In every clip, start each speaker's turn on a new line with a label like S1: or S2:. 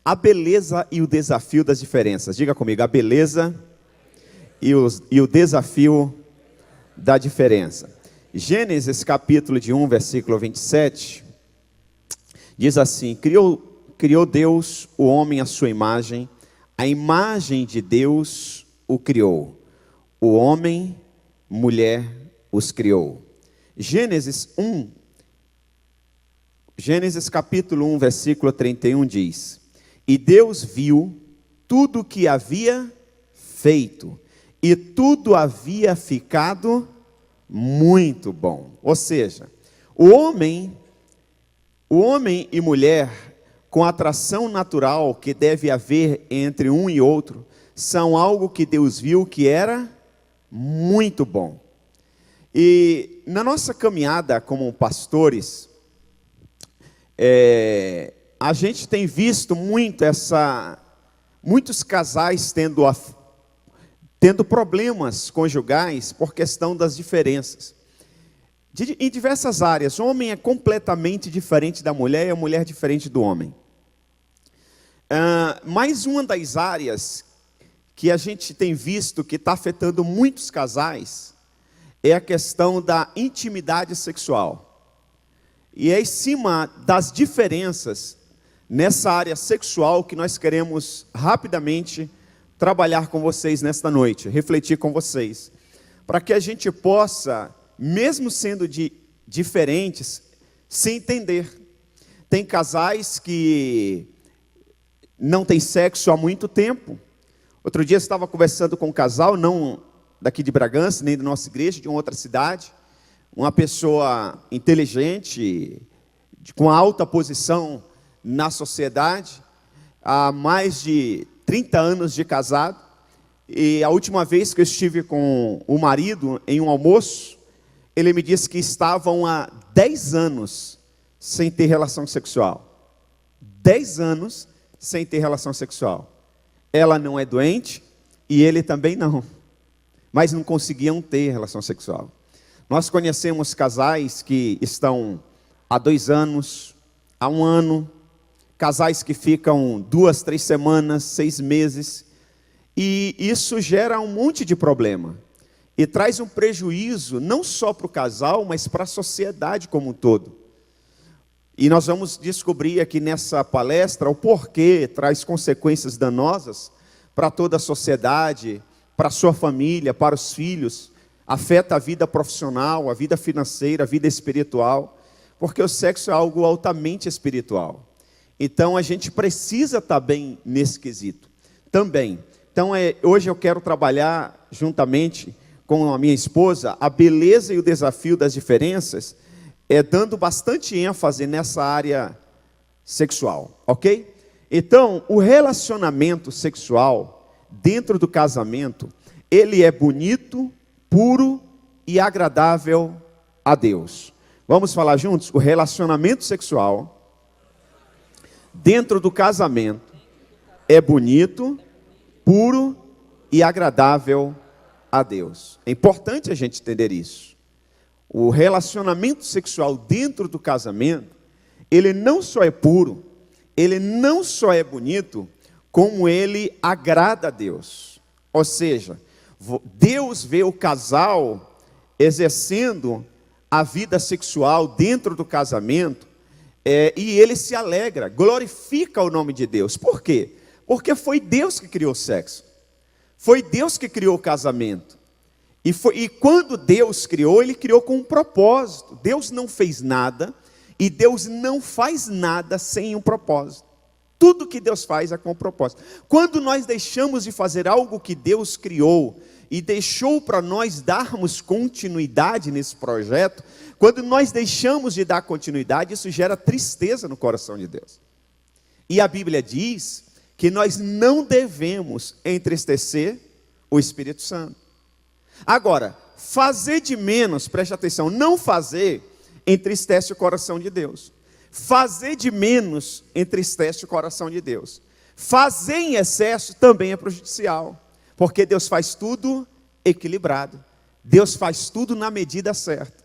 S1: A beleza e o desafio das diferenças. Diga comigo, a beleza e o desafio da diferença. Gênesis capítulo de 1, versículo 27, diz assim: criou Deus o homem à sua imagem, a imagem de Deus o criou. O homem, mulher, os criou. Gênesis capítulo 1, versículo 31 diz: E Deus viu tudo o que havia feito, e tudo havia ficado muito bom. Ou seja, o homem e mulher, com a atração natural que deve haver entre um e outro, são algo que Deus viu que era muito bom. E na nossa caminhada como pastores, a gente tem visto muitos casais tendo problemas conjugais por questão das diferenças. Em diversas áreas, o homem é completamente diferente da mulher e a mulher é diferente do homem. Mais uma das áreas que a gente tem visto que está afetando muitos casais é a questão da intimidade sexual. E é em cima das diferenças nessa área sexual que nós queremos rapidamente trabalhar com vocês nesta noite, refletir com vocês, para que a gente possa, mesmo sendo diferentes, se entender. Tem casais que não têm sexo há muito tempo. Outro dia eu estava conversando com um casal, não daqui de Bragança, nem da nossa igreja, de uma outra cidade, uma pessoa inteligente, com alta posição na sociedade, há mais de 30 anos de casado, e a última vez que eu estive com o marido em um almoço, ele me disse que estavam há 10 anos sem ter relação sexual. 10 anos sem ter relação sexual. Ela não é doente e ele também não, mas não conseguiam ter relação sexual. Nós conhecemos casais que estão há 2 anos, há 1 ano, casais que ficam 2, 3 semanas, 6 meses, e isso gera um monte de problema, e traz um prejuízo não só para o casal, mas para a sociedade como um todo. E nós vamos descobrir aqui nessa palestra o porquê traz consequências danosas para toda a sociedade, para a sua família, para os filhos, afeta a vida profissional, a vida financeira, a vida espiritual, porque o sexo é algo altamente espiritual. Então a gente precisa estar bem nesse quesito também. Então hoje eu quero trabalhar juntamente com a minha esposa a beleza e o desafio das diferenças, dando bastante ênfase nessa área sexual, ok? Então, o relacionamento sexual dentro do casamento, ele é bonito, puro e agradável a Deus. Vamos falar juntos? O relacionamento sexual dentro do casamento é bonito, puro e agradável a Deus. É importante a gente entender isso. O relacionamento sexual dentro do casamento, ele não só é puro, ele não só é bonito, como ele agrada a Deus. Ou seja, Deus vê o casal exercendo a vida sexual dentro do casamento, e ele se alegra, glorifica o nome de Deus. Por quê? Porque foi Deus que criou o sexo, foi Deus que criou o casamento. E quando Deus criou, Ele criou com um propósito. Deus não fez nada, e Deus não faz nada sem um propósito. Tudo que Deus faz é com um propósito. Quando nós deixamos de fazer algo que Deus criou, e deixou para nós darmos continuidade nesse projeto, quando nós deixamos de dar continuidade, isso gera tristeza no coração de Deus. E a Bíblia diz que nós não devemos entristecer o Espírito Santo. Agora, fazer de menos, preste atenção, não fazer entristece o coração de Deus. Fazer de menos entristece o coração de Deus. Fazer em excesso também é prejudicial, porque Deus faz tudo equilibrado. Deus faz tudo na medida certa.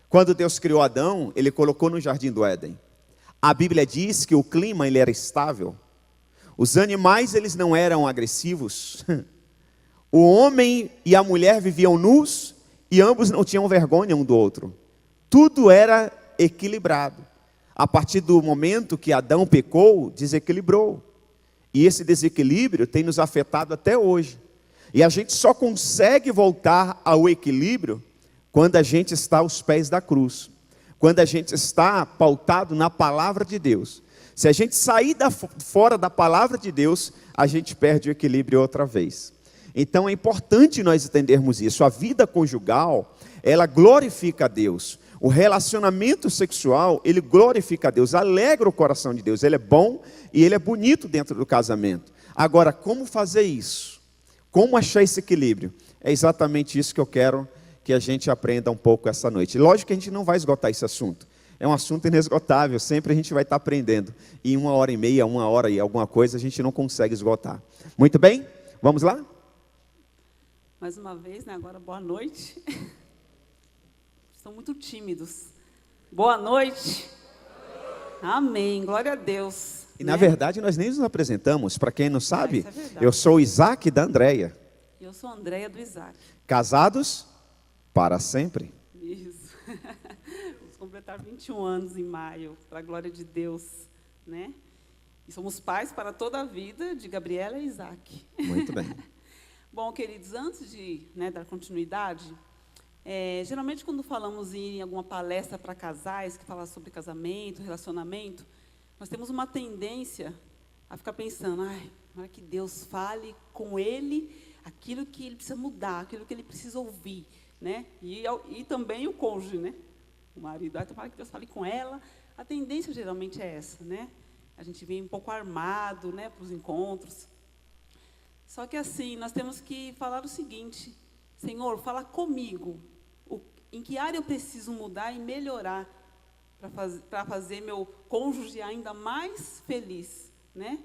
S1: Quando Deus criou Adão, Ele colocou no jardim do Éden. A Bíblia diz que o clima ele era estável. Os animais, eles não eram agressivos. O homem e a mulher viviam nus e ambos não tinham vergonha um do outro. Tudo era equilibrado. A partir do momento que Adão pecou, desequilibrou. E esse desequilíbrio tem nos afetado até hoje. E a gente só consegue voltar ao equilíbrio quando a gente está aos pés da cruz. Quando a gente está pautado na palavra de Deus. Se a gente sair fora da palavra de Deus, a gente perde o equilíbrio outra vez. Então é importante nós entendermos isso. A vida conjugal, ela glorifica a Deus. O relacionamento sexual, ele glorifica a Deus, alegra o coração de Deus. Ele é bom e ele é bonito dentro do casamento. Agora, como fazer isso? Como achar esse equilíbrio? É exatamente isso que eu quero que a gente aprenda um pouco essa noite. Lógico que a gente não vai esgotar esse assunto. É um assunto inesgotável, sempre a gente vai estar aprendendo. E em 1h30, 1 hora e alguma coisa, a gente não consegue esgotar. Muito bem? Vamos lá?
S2: Mais uma vez, né? Agora, boa noite. Estão muito tímidos. Boa noite. Amém, glória a Deus.
S1: E na verdade, nós nem nos apresentamos. Para quem não sabe,
S2: é
S1: eu sou o Isaac da Andréia.
S2: Eu sou a Andréia do Isaac.
S1: Casados para sempre.
S2: Isso. Vamos completar 21 anos em maio, para a glória de Deus, né? E somos pais para toda a vida de Gabriela e Isaac.
S1: Muito bem.
S2: Bom, queridos, antes de dar continuidade, geralmente quando falamos em alguma palestra para casais, que fala sobre casamento, relacionamento, nós temos uma tendência a ficar pensando, para que Deus fale com ele aquilo que ele precisa mudar, aquilo que ele precisa ouvir, né? E também o cônjuge, né? O marido, tomara que Deus fale com ela. A tendência geralmente é essa, né? A gente vem um pouco armado, né, para os encontros. Só que assim, nós temos que falar o seguinte: Senhor, fala comigo, em que área eu preciso mudar e melhorar para fazer meu cônjuge ainda mais feliz, né?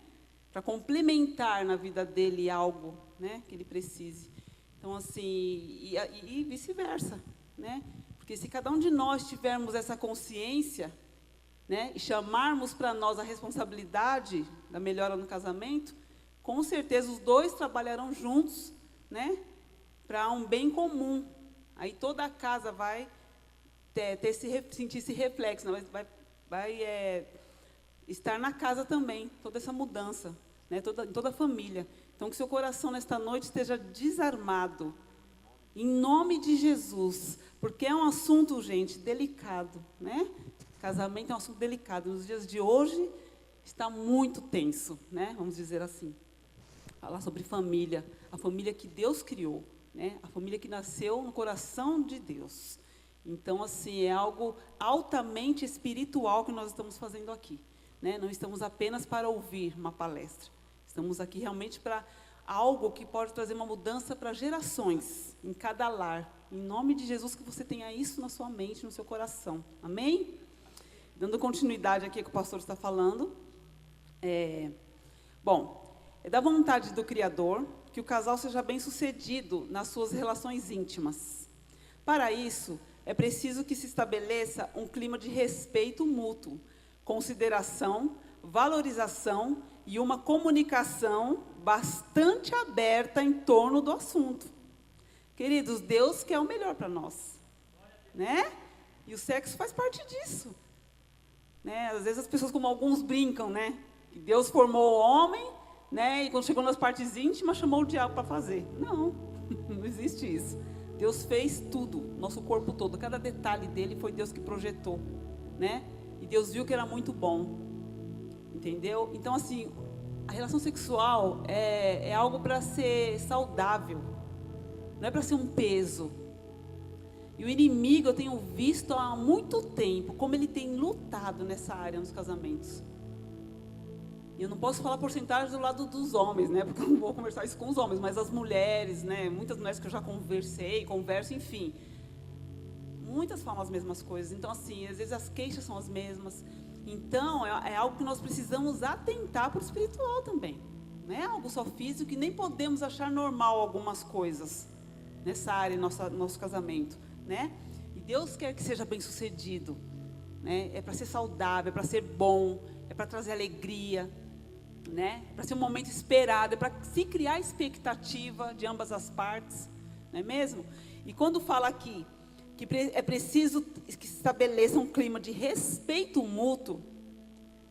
S2: Para complementar na vida dele algo, né, que ele precise. Então, assim, e vice-versa, né? Porque se cada um de nós tivermos essa consciência, né, e chamarmos para nós a responsabilidade da melhora no casamento, com certeza os dois trabalharão juntos, né, para um bem comum. Aí toda a casa vai sentir esse reflexo, né, vai estar na casa também, toda essa mudança, né, toda a família. Então, que seu coração nesta noite esteja desarmado, em nome de Jesus, porque é um assunto, gente, delicado, né? Casamento é um assunto delicado. Nos dias de hoje está muito tenso, né? Vamos dizer assim. Falar sobre família, a família que Deus criou, né? A família que nasceu no coração de Deus. Então, assim, é algo altamente espiritual que nós estamos fazendo aqui, né? Não estamos apenas para ouvir uma palestra. Estamos aqui realmente para algo que pode trazer uma mudança para gerações, em cada lar. Em nome de Jesus, que você tenha isso na sua mente, no seu coração. Amém? Dando continuidade aqui ao que o pastor está falando. Bom, é da vontade do Criador que o casal seja bem-sucedido nas suas relações íntimas. Para isso, é preciso que se estabeleça um clima de respeito mútuo, consideração, valorização e uma comunicação bastante aberta em torno do assunto. Queridos, Deus quer o melhor para nós, né? E o sexo faz parte disso, né? Às vezes as pessoas, como alguns brincam, né? Que Deus formou o homem, né? E quando chegou nas partes íntimas, chamou o diabo para fazer. Não, não existe isso. Deus fez tudo, nosso corpo todo, cada detalhe dele foi Deus que projetou, né? E Deus viu que era muito bom, entendeu? Então, assim, a relação sexual é algo para ser saudável, não é para ser um peso. E o inimigo, eu tenho visto há muito tempo, como ele tem lutado nessa área nos casamentos. E eu não posso falar porcentagem do lado dos homens, né? Porque eu não vou conversar isso com os homens, mas as mulheres, né? Muitas mulheres que eu já converso, enfim. Muitas falam as mesmas coisas. Então, assim, às vezes as queixas são as mesmas. Então, é algo que nós precisamos atentar para o espiritual também. Não é algo só físico, que nem podemos achar normal algumas coisas nessa área, nosso casamento, né? E Deus quer que seja bem-sucedido, né? É para ser saudável, é para ser bom, é para trazer alegria, né? Para ser um momento esperado, é para se criar expectativa de ambas as partes, não é mesmo? E quando fala aqui que é preciso que se estabeleça um clima de respeito mútuo,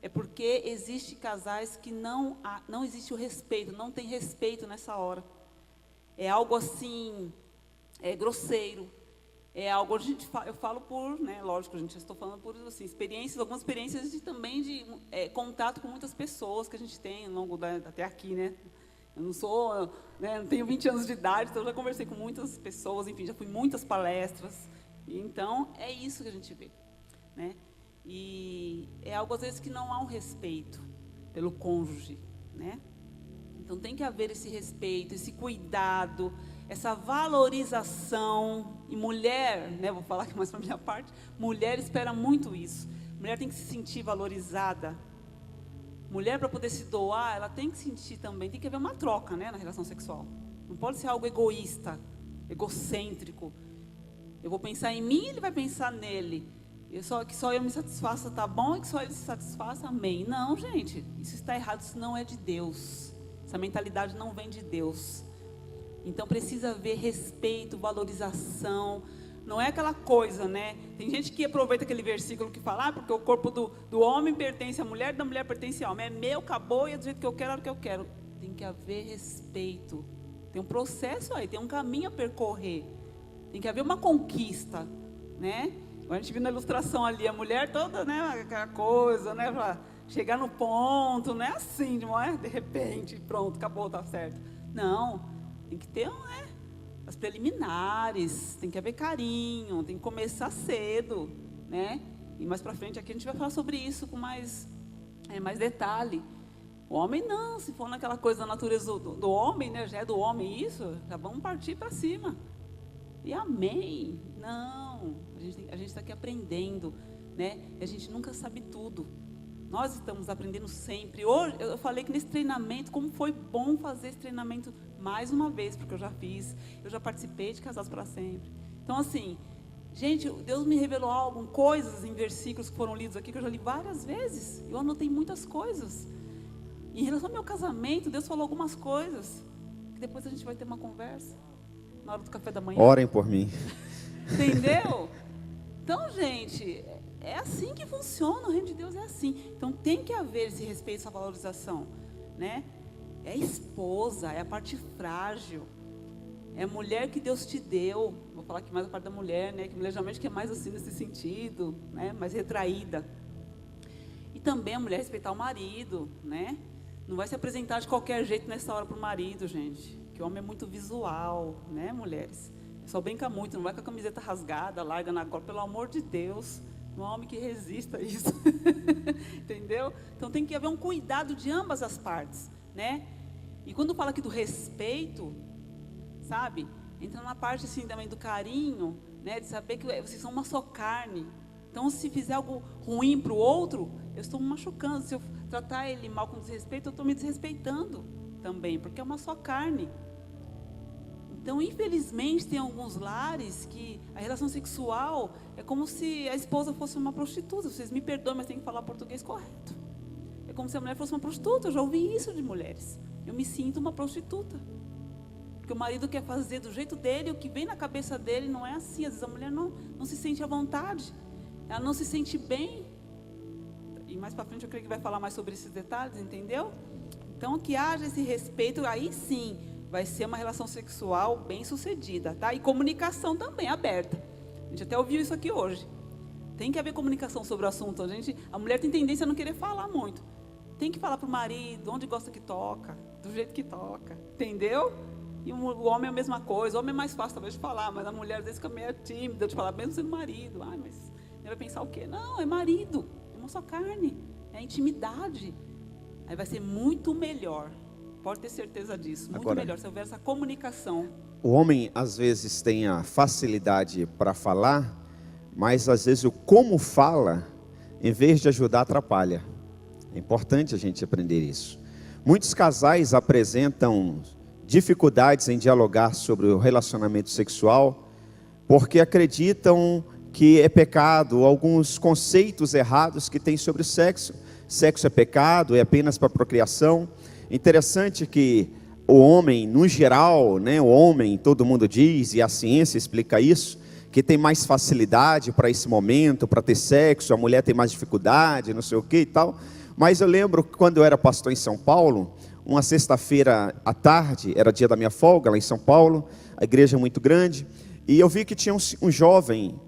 S2: é porque existem casais que não existe o respeito, não tem respeito nessa hora. É algo assim, grosseiro. É algo, eu falo por, né, lógico, gente, eu estou falando por assim, algumas experiências também de contato com muitas pessoas que a gente tem ao longo até aqui, né? Eu não sou, né, não tenho 20 anos de idade, então eu já conversei com muitas pessoas, enfim, já fui em muitas palestras. Então, é isso que a gente vê, né? E é algo, às vezes, que não há um respeito pelo cônjuge, né? Então, tem que haver esse respeito, esse cuidado, essa valorização. E mulher, né, vou falar aqui mais para a minha parte, mulher espera muito isso. Mulher tem que se sentir valorizada. Mulher, para poder se doar, ela tem que sentir também, tem que haver uma troca, né, na relação sexual. Não pode ser algo egoísta, egocêntrico. Eu vou pensar em mim, ele vai pensar nele. Que só eu me satisfaça, tá bom, e que só ele se satisfaça, amém. Não, gente, isso está errado, isso não é de Deus. Essa mentalidade não vem de Deus. Então precisa haver respeito, valorização. Não é aquela coisa, né? Tem gente que aproveita aquele versículo que fala, porque o corpo do homem pertence à mulher, da mulher pertence ao homem. É meu, acabou, e é do jeito que eu quero, a hora que eu quero. Tem que haver respeito. Tem um processo aí, tem um caminho a percorrer. Tem que haver uma conquista, né? A gente viu na ilustração ali, a mulher toda, né? Aquela coisa, né? Pra chegar no ponto, não é assim, não é? De repente, pronto, acabou, tá certo. Não, tem que ter, né, as preliminares, tem que haver carinho, tem que começar cedo, né? E mais pra frente aqui a gente vai falar sobre isso com mais detalhe. O homem não, se for naquela coisa da natureza do homem, né? Já é do homem isso, já vamos partir para cima. E amém. Não, a gente está aqui aprendendo, né? E a gente nunca sabe tudo. Nós estamos aprendendo sempre. Hoje, eu falei que nesse treinamento, como foi bom fazer esse treinamento mais uma vez, porque eu já fiz, eu já participei de Casados para Sempre. Então, assim, gente, Deus me revelou coisas em versículos que foram lidos aqui, que eu já li várias vezes. Eu anotei muitas coisas. Em relação ao meu casamento, Deus falou algumas coisas, que depois a gente vai ter uma conversa, na hora do café da manhã.
S1: Orem por mim.
S2: Entendeu? Então, gente, é assim que funciona, o reino de Deus é assim. Então tem que haver esse respeito, essa valorização, né? É a esposa, é a parte frágil, é a mulher que Deus te deu. Vou falar aqui mais a parte da mulher, né? Que mulher geralmente que é mais assim nesse sentido, né? Mais retraída. E também a mulher respeitar o marido, né? Não vai se apresentar de qualquer jeito nessa hora para o marido, gente. Que o homem é muito visual, né, mulheres? Só brinca muito, não vai com a camiseta rasgada, larga na gola, pelo amor de Deus. Não há homem que resista a isso. Entendeu? Então tem que haver um cuidado de ambas as partes, né? E quando fala aqui do respeito, sabe? Entra na parte assim também do carinho, né? De saber que vocês são uma só carne. Então se fizer algo ruim para o outro, eu estou me machucando. Se eu tratar ele mal com desrespeito, eu estou me desrespeitando também, porque é uma só carne. Então, infelizmente, tem alguns lares que a relação sexual é como se a esposa fosse uma prostituta. Vocês me perdoem, mas tem que falar português correto. É como se a mulher fosse uma prostituta. Eu já ouvi isso de mulheres. Eu me sinto uma prostituta. Porque o marido quer fazer do jeito dele, o que vem na cabeça dele não é assim. Às vezes a mulher não se sente à vontade. Ela não se sente bem. E mais para frente eu creio que vai falar mais sobre esses detalhes, entendeu? Então, que haja esse respeito, aí sim vai ser uma relação sexual bem sucedida, tá? E comunicação também aberta. A gente até ouviu isso aqui hoje. Tem que haver comunicação sobre o assunto. A mulher tem tendência a não querer falar muito. Tem que falar para o marido onde gosta que toca, do jeito que toca, entendeu? E o homem é a mesma coisa. O homem é mais fácil talvez de falar, mas a mulher às vezes fica meio tímida de falar, mesmo sendo marido. Ai, mas ele vai pensar o quê? Não, é marido, é uma só carne, é intimidade. Aí vai ser muito melhor. Pode ter certeza disso, muito melhor se houver essa comunicação.
S1: O homem às vezes tem a facilidade para falar, mas às vezes o como fala, em vez de ajudar, atrapalha. É importante a gente aprender isso. Muitos casais apresentam dificuldades em dialogar sobre o relacionamento sexual, porque acreditam que é pecado, alguns conceitos errados que tem sobre o sexo. sexo é pecado, é apenas para procriação. Interessante que o homem, no geral, né, o homem, todo mundo diz, e a ciência explica isso, que tem mais facilidade para esse momento, para ter sexo, a mulher tem mais dificuldade, não sei o que e tal. Mas eu lembro que quando eu era pastor em São Paulo, uma sexta-feira à tarde, era dia da minha folga lá em São Paulo, a igreja é muito grande, e eu vi que tinha um jovem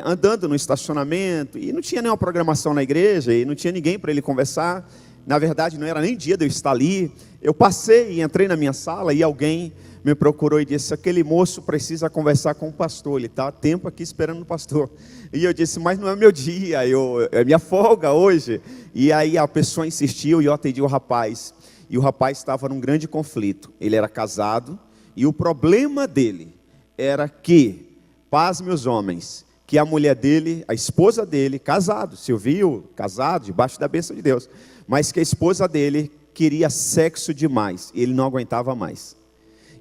S1: andando no estacionamento, e não tinha nenhuma programação na igreja, e não tinha ninguém para ele conversar. Na verdade, não era nem dia de eu estar ali. Eu passei e entrei na minha sala, e alguém me procurou e disse: aquele moço precisa conversar com o pastor, ele está há tempo aqui esperando o pastor. E eu disse: mas não é meu dia, é minha folga hoje. E aí a pessoa insistiu e eu atendi o rapaz. E o rapaz estava num grande conflito. Ele era casado, e o problema dele era que, pasme os homens, que a mulher dele, a esposa dele, casado, Silvio, casado, debaixo da bênção de Deus, mas que a esposa dele queria sexo demais, e ele não aguentava mais.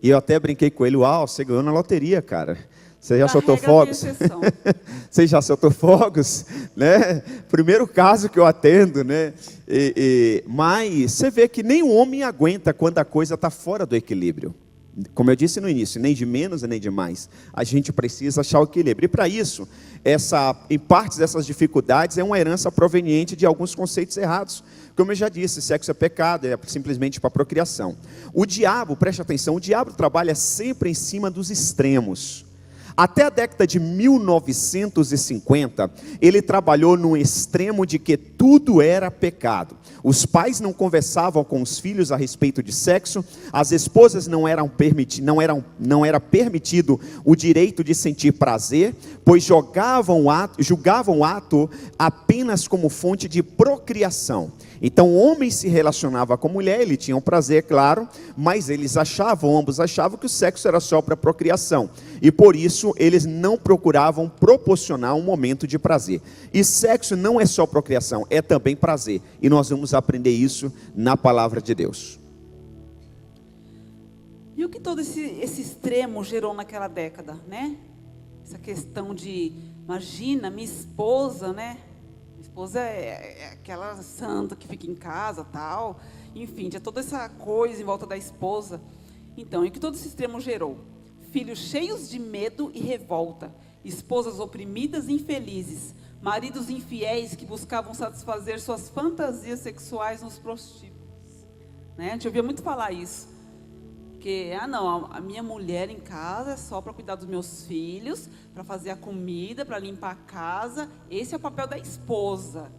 S1: E eu até brinquei com ele: uau, você ganhou na loteria, cara. Você já soltou fogos? Você já soltou fogos, né? Primeiro caso que eu atendo, né? Mas você vê que nem o homem aguenta quando a coisa está fora do equilíbrio. Como eu disse no início, nem de menos e nem de mais. A gente precisa achar o equilíbrio. E para isso, em partes dessas dificuldades, é uma herança proveniente de alguns conceitos errados. Como eu já disse, sexo é pecado, é simplesmente para procriação. O diabo, preste atenção, o diabo trabalha sempre em cima dos extremos. Até a década de 1950, ele trabalhou no extremo de que tudo era pecado. Os pais não conversavam com os filhos a respeito de sexo, as esposas não era permitido o direito de sentir prazer, pois julgavam o ato apenas como fonte de procriação. Então o homem se relacionava com a mulher, ele tinha um prazer, claro, mas ambos achavam que o sexo era só para procriação. E por isso eles não procuravam proporcionar um momento de prazer. E sexo não é só procriação, é também prazer. E nós vamos aprender isso na palavra de Deus.
S2: E o que todo esse extremo gerou naquela década, né? Essa questão de, imagina, minha esposa, né? Minha esposa é aquela santa que fica em casa, tal. Enfim, tinha toda essa coisa em volta da esposa. Então, e o que todo esse extremo gerou? Filhos cheios de medo e revolta, esposas oprimidas e infelizes, maridos infiéis que buscavam satisfazer suas fantasias sexuais nos prostíbulos. Né? A gente ouvia muito falar isso. Que, não, a minha mulher em casa é só para cuidar dos meus filhos, para fazer a comida, para limpar a casa. Esse é o papel da esposa.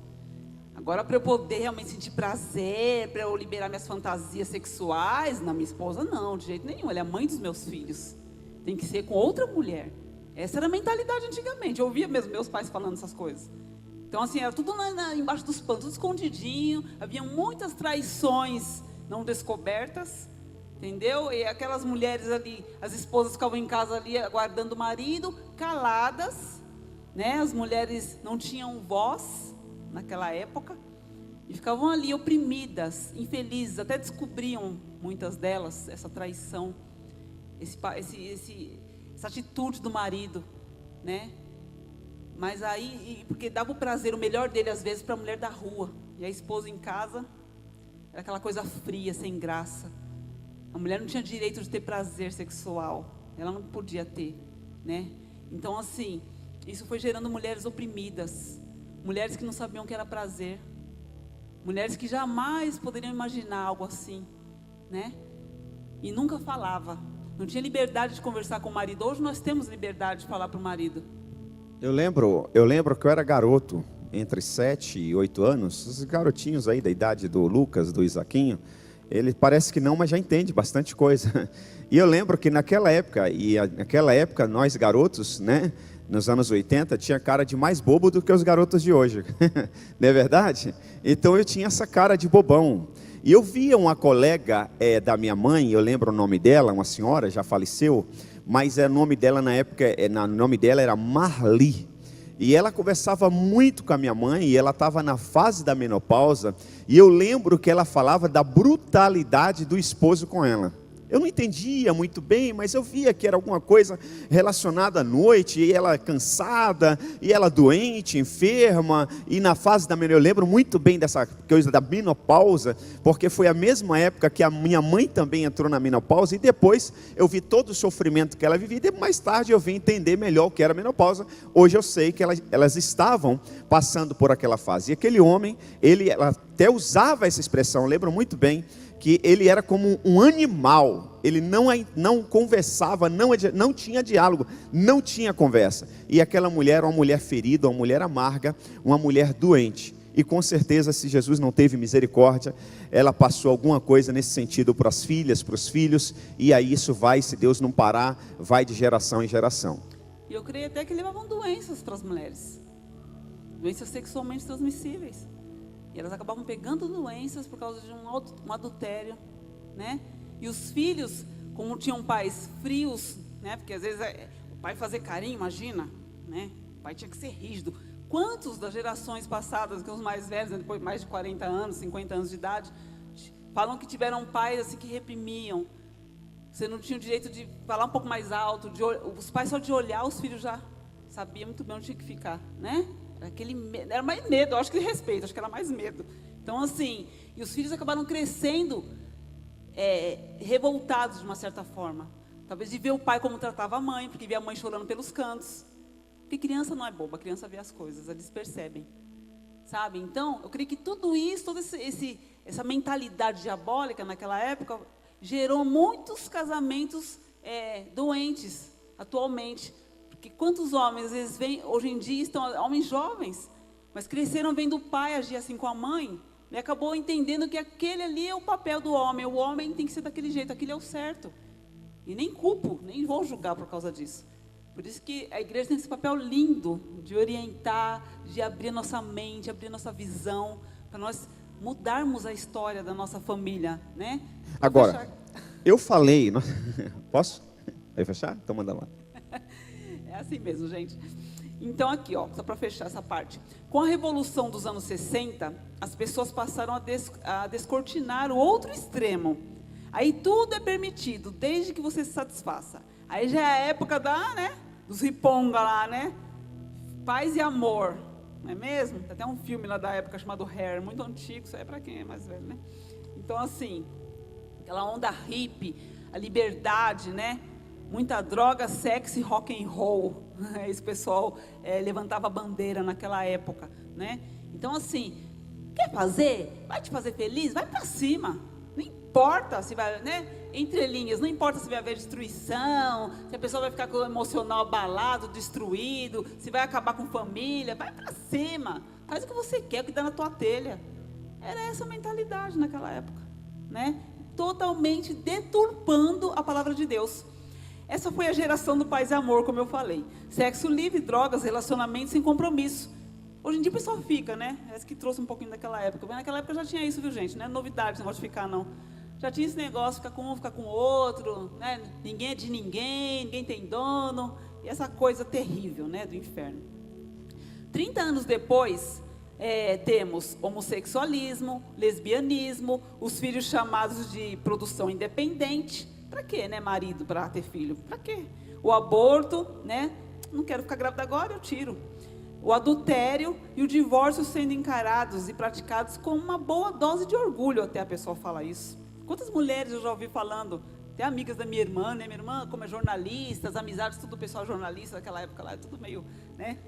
S2: Agora, para eu poder realmente sentir prazer, para eu liberar minhas fantasias sexuais, minha esposa não, de jeito nenhum. Ela é a mãe dos meus filhos. Tem que ser com outra mulher. Essa era a mentalidade antigamente. Eu ouvia mesmo meus pais falando essas coisas. Então, assim, era tudo embaixo dos panos, tudo escondidinho. Havia muitas traições não descobertas. Entendeu? E aquelas mulheres ali, as esposas ficavam em casa ali aguardando o marido, caladas, né? As mulheres não tinham voz naquela época e ficavam ali oprimidas, infelizes, até descobriam muitas delas essa traição, essa atitude do marido, né? Mas aí, porque dava o prazer, o melhor dele às vezes para a mulher da rua, e a esposa em casa era aquela coisa fria, sem graça. A mulher não tinha direito de ter prazer sexual. Ela não podia ter, né? Então, assim, isso foi gerando mulheres oprimidas. Mulheres que não sabiam o que era prazer. Mulheres que jamais poderiam imaginar algo assim, né? E nunca falava. Não tinha liberdade de conversar com o marido. Hoje nós temos liberdade de falar para o marido.
S1: Eu lembro que eu era garoto, entre 7 e 8 anos. Os garotinhos aí da idade do Lucas, do Isaquinho. Ele parece que não, mas já entende bastante coisa. E eu lembro que naquela época, nós garotos, né, nos anos 80, tinha cara de mais bobo do que os garotos de hoje. Não é verdade? Então eu tinha essa cara de bobão. E eu via uma colega da minha mãe, eu lembro o nome dela, uma senhora, já faleceu, mas o nome dela na época, o nome dela era Marli. E ela conversava muito com a minha mãe, e ela estava na fase da menopausa, e eu lembro que ela falava da brutalidade do esposo com ela. Eu não entendia muito bem, mas eu via que era alguma coisa relacionada à noite, e ela cansada, e ela doente, enferma, e na fase da menopausa, eu lembro muito bem dessa coisa da menopausa, porque foi a mesma época que a minha mãe também entrou na menopausa, e depois eu vi todo o sofrimento que ela vivia, e mais tarde eu vim entender melhor o que era a menopausa. Hoje eu sei que elas estavam passando por aquela fase, e aquele homem, ela até usava essa expressão, eu lembro muito bem, que ele era como um animal, ele não conversava, não tinha diálogo, não tinha conversa. E aquela mulher era uma mulher ferida, uma mulher amarga, uma mulher doente. E com certeza, se Jesus não teve misericórdia, ela passou alguma coisa nesse sentido para as filhas, para os filhos, e aí isso vai, se Deus não parar, vai de geração em geração.
S2: E eu creio até que levavam doenças para as mulheres, doenças sexualmente transmissíveis. E elas acabavam pegando doenças por causa de um adultério, né? E os filhos, como tinham pais frios, né? Porque às vezes o pai fazer carinho, imagina, né? O pai tinha que ser rígido. Quantos das gerações passadas, que os mais velhos, né, depois de mais de 40 anos, 50 anos de idade, falam que tiveram pais assim que reprimiam. Você não tinha o direito de falar um pouco mais alto, os pais só de olhar os filhos já sabiam muito bem onde tinha que ficar, né? Era mais medo, eu acho que respeito, acho que era mais medo. Então assim, e os filhos acabaram crescendo revoltados de uma certa forma. Talvez de ver o pai como tratava a mãe, porque via a mãe chorando pelos cantos. Porque criança não é boba, a criança vê as coisas, eles percebem. Sabe? Então, eu creio que tudo isso, toda essa mentalidade diabólica naquela época, gerou muitos casamentos doentes, atualmente. Porque quantos homens, às vezes, hoje em dia, estão homens jovens, mas cresceram vendo o pai agir assim com a mãe, e acabou entendendo que aquele ali é o papel do homem, o homem tem que ser daquele jeito, aquele é o certo. E nem culpo, nem vou julgar por causa disso. Por isso que a igreja tem esse papel lindo de orientar, de abrir nossa mente, abrir nossa visão, para nós mudarmos a história da nossa família, né?
S1: Agora, eu falei... Posso? Vai fechar? Então manda lá.
S2: É assim mesmo, gente. Então aqui, ó, só para fechar essa parte. Com a Revolução dos anos 60, as pessoas passaram a descortinar o outro extremo. Aí tudo é permitido, desde que você se satisfaça. Aí já é a época dos riponga lá, né? Paz e amor, não é mesmo? Tem até um filme lá da época chamado Hair, muito antigo, isso é para quem é mais velho, né? Então assim, aquela onda hippie, a liberdade, né? Muita droga, sexo e rock and roll. Esse pessoal levantava a bandeira naquela época, né? Então assim, quer fazer? Vai te fazer feliz? Vai para cima. Não importa se vai, né? Entre linhas, não importa se vai haver destruição, se a pessoa vai ficar com o emocional abalado, destruído, se vai acabar com família, vai para cima. Faz o que você quer, o que dá na tua telha. Era essa a mentalidade naquela época, né? Totalmente deturpando a palavra de Deus. Essa foi a geração do paz e amor, como eu falei. Sexo livre, drogas, relacionamentos sem compromisso. Hoje em dia o pessoal fica, né? Essa que trouxe um pouquinho daquela época. Mas naquela época já tinha isso, viu, gente? Não é novidade esse negócio de ficar, não. Já tinha esse negócio, ficar com um, ficar com o outro, né? Ninguém é de ninguém, ninguém tem dono. E essa coisa terrível, né? Do inferno. 30 anos depois, temos homossexualismo, lesbianismo, os filhos chamados de produção independente. Para quê, né, marido, para ter filho? Para quê? O aborto, né? Não quero ficar grávida agora, eu tiro. O adultério e o divórcio sendo encarados e praticados com uma boa dose de orgulho, até a pessoa fala isso. Quantas mulheres eu já ouvi falando, até amigas da minha irmã, né? Minha irmã, como é jornalista, as amizades, tudo pessoal jornalista daquela época lá, tudo meio, né?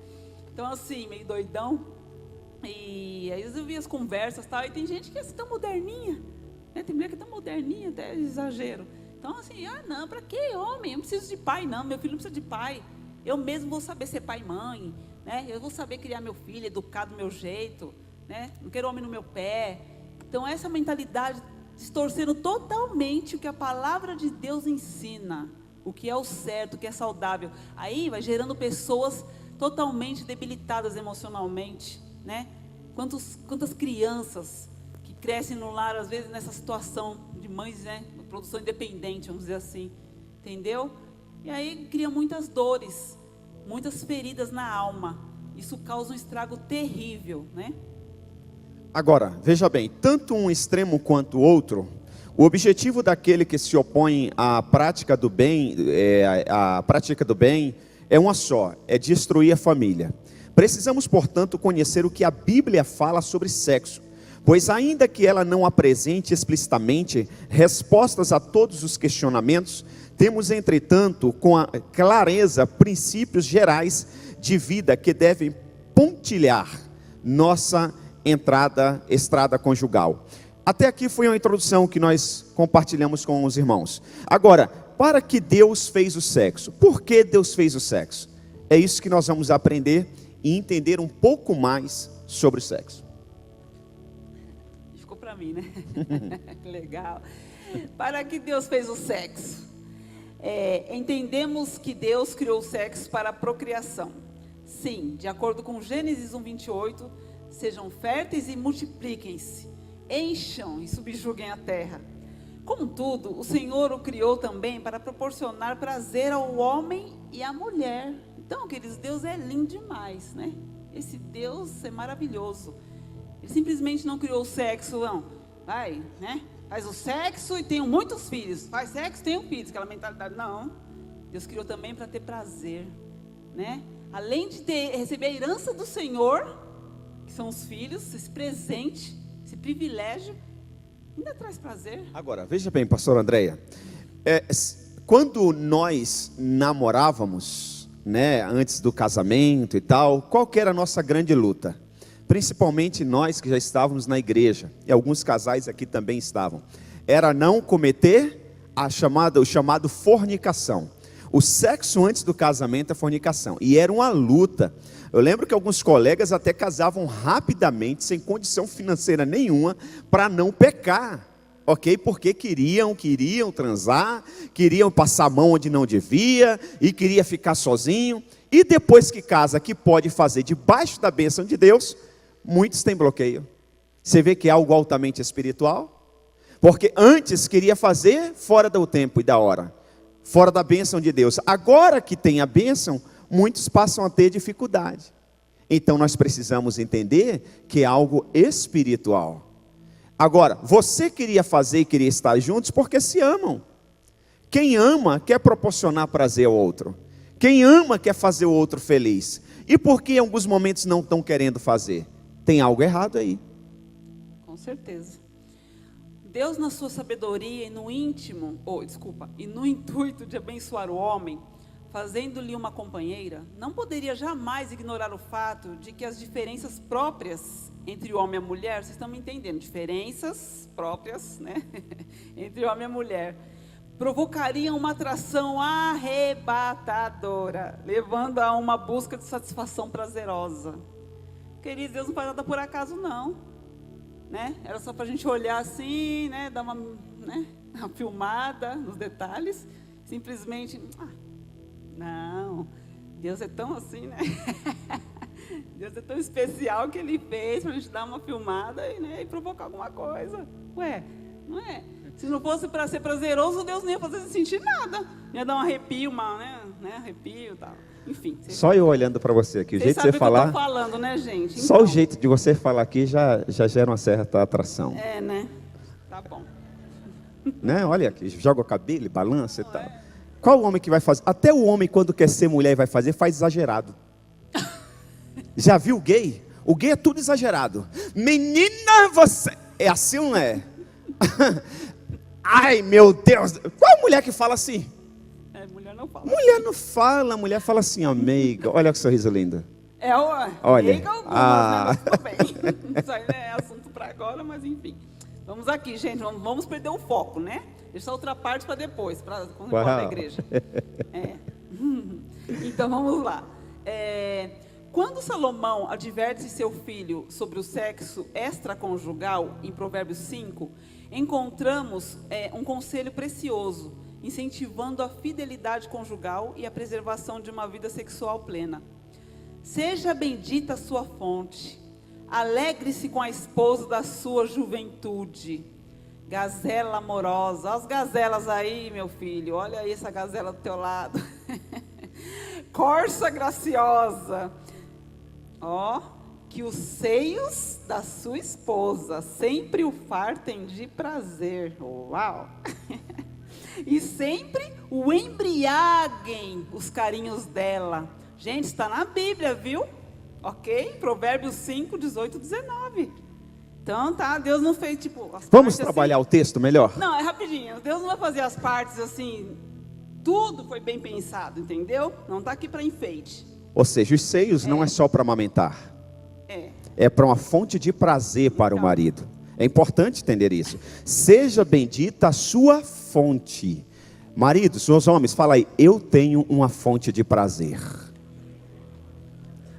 S2: Então, assim, meio doidão. E aí eu vi as conversas e tal, e tem gente que é assim, tão moderninha, né? Tem mulher que é tão moderninha, até exagero. Então, assim, não, para que homem? Eu não preciso de pai, não. Meu filho não precisa de pai. Eu mesmo vou saber ser pai e mãe, né? Eu vou saber criar meu filho, educar do meu jeito, né? Não quero homem no meu pé. Então, essa mentalidade distorcendo totalmente o que a palavra de Deus ensina, o que é o certo, o que é saudável. Aí vai gerando pessoas totalmente debilitadas emocionalmente, né? Quantas crianças que crescem no lar, às vezes, nessa situação de mães, né? Produção independente, vamos dizer assim, entendeu? E aí cria muitas dores, muitas feridas na alma. Isso causa um estrago terrível, né?
S1: Agora, veja bem, tanto um extremo quanto o outro, O objetivo daquele que se opõe à prática do bem, é uma só, é destruir a família. Precisamos, portanto, conhecer o que a Bíblia fala sobre sexo, pois ainda que ela não apresente explicitamente respostas a todos os questionamentos, temos, entretanto, com a clareza, princípios gerais de vida que devem pontilhar nossa estrada conjugal. Até aqui foi uma introdução que nós compartilhamos com os irmãos. Agora, para que Deus fez o sexo? Por que Deus fez o sexo? É isso que nós vamos aprender e entender um pouco mais sobre o sexo.
S2: Ficou para mim, né? Legal. Para que Deus fez o sexo? Entendemos que Deus criou o sexo para a procriação. Sim, de acordo com Gênesis 1:28, sejam férteis e multipliquem-se, encham e subjuguem a terra. Contudo, o Senhor o criou também para proporcionar prazer ao homem e à mulher. Então, queridos, Deus é lindo demais, né? Esse Deus é maravilhoso. Ele simplesmente não criou o sexo, não. Vai, né? Faz o sexo e tenham muitos filhos. Faz sexo e tenham filhos. Aquela mentalidade, não. Deus criou também para ter prazer, né? Além de receber a herança do Senhor, que são os filhos, esse presente, esse privilégio, ainda traz prazer.
S1: Agora, veja bem, pastor Andréia, quando nós namorávamos, né, antes do casamento e tal, qual que era a nossa grande luta? Principalmente nós que já estávamos na igreja, e alguns casais aqui também estavam, era não cometer o chamado fornicação. O sexo antes do casamento é fornicação, e era uma luta. Eu lembro que alguns colegas até casavam rapidamente, sem condição financeira nenhuma, para não pecar, ok? Porque queriam transar, queriam passar a mão onde não devia, e queria ficar sozinho. E depois que casa, que pode fazer debaixo da bênção de Deus, muitos têm bloqueio. Você vê que é algo altamente espiritual? Porque antes queria fazer fora do tempo e da hora, fora da bênção de Deus. Agora que tem a bênção, muitos passam a ter dificuldade. Então nós precisamos entender que é algo espiritual. Agora, você queria fazer e queria estar juntos porque se amam. Quem ama quer proporcionar prazer ao outro. Quem ama quer fazer o outro feliz. E por que em alguns momentos não estão querendo fazer? Tem algo errado aí.
S2: Com certeza. Deus, na sua sabedoria e no e no intuito de abençoar o homem, fazendo-lhe uma companheira, não poderia jamais ignorar o fato de que as diferenças próprias entre o homem e a mulher, vocês estão me entendendo, diferenças próprias, né? Entre o homem e a mulher, provocariam uma atração arrebatadora, levando a uma busca de satisfação prazerosa. Queridos, Deus não faz nada por acaso, não. Né? Era só para a gente olhar assim, né? Dar uma filmada nos detalhes, simplesmente, não, Deus é tão assim, né? Deus é tão especial que Ele fez para a gente dar uma filmada e provocar alguma coisa. Ué, não é? Se não fosse para ser prazeroso, Deus não ia fazer você sentir nada. Ia dar um arrepio, arrepio e tal. Enfim.
S1: Só eu olhando para você aqui, o jeito de você falar.
S2: Que eu tô falando, né, gente? Então,
S1: só o jeito de você falar aqui já gera uma certa atração.
S2: É, né? Tá bom.
S1: Né? Olha aqui, joga o cabelo, balança e tal. Qual o homem que vai fazer? Até o homem, quando quer ser mulher e vai fazer, faz exagerado. Já viu o gay? O gay é tudo exagerado. Menina, você... É assim ou não é? Ai, meu Deus. Qual mulher que fala assim?
S2: Mulher não fala.
S1: Mulher não fala. Mulher fala assim, amiga. Olha que sorriso lindo.
S2: Olha. Né? Mas tudo bem. Isso aí não é assunto para agora, mas enfim. Vamos aqui, gente. Vamos perder o foco, né? Deixa outra parte para depois, para quando for da igreja. Então, vamos lá. Quando Salomão adverte seu filho sobre o sexo extraconjugal, em Provérbios 5, encontramos um conselho precioso, incentivando a fidelidade conjugal e a preservação de uma vida sexual plena. Seja bendita a sua fonte, alegre-se com a esposa da sua juventude. Gazela amorosa, olha as gazelas aí, meu filho, olha aí essa gazela do teu lado. Corça graciosa, que os seios da sua esposa sempre o fartem de prazer. Uau! E sempre o embriaguem os carinhos dela. Gente, está na Bíblia, viu? Ok? Provérbios 5, 18, 19. Então, tá, Deus não fez, tipo...
S1: Vamos trabalhar assim, o texto melhor?
S2: Não, é rapidinho. Deus não vai fazer as partes assim... Tudo foi bem pensado, entendeu? Não está aqui para enfeite.
S1: Ou seja, os seios não é só para amamentar. É para uma fonte de prazer para o marido. É importante entender isso. Seja bendita a sua fonte. Maridos, os homens, fala aí, eu tenho uma fonte de prazer.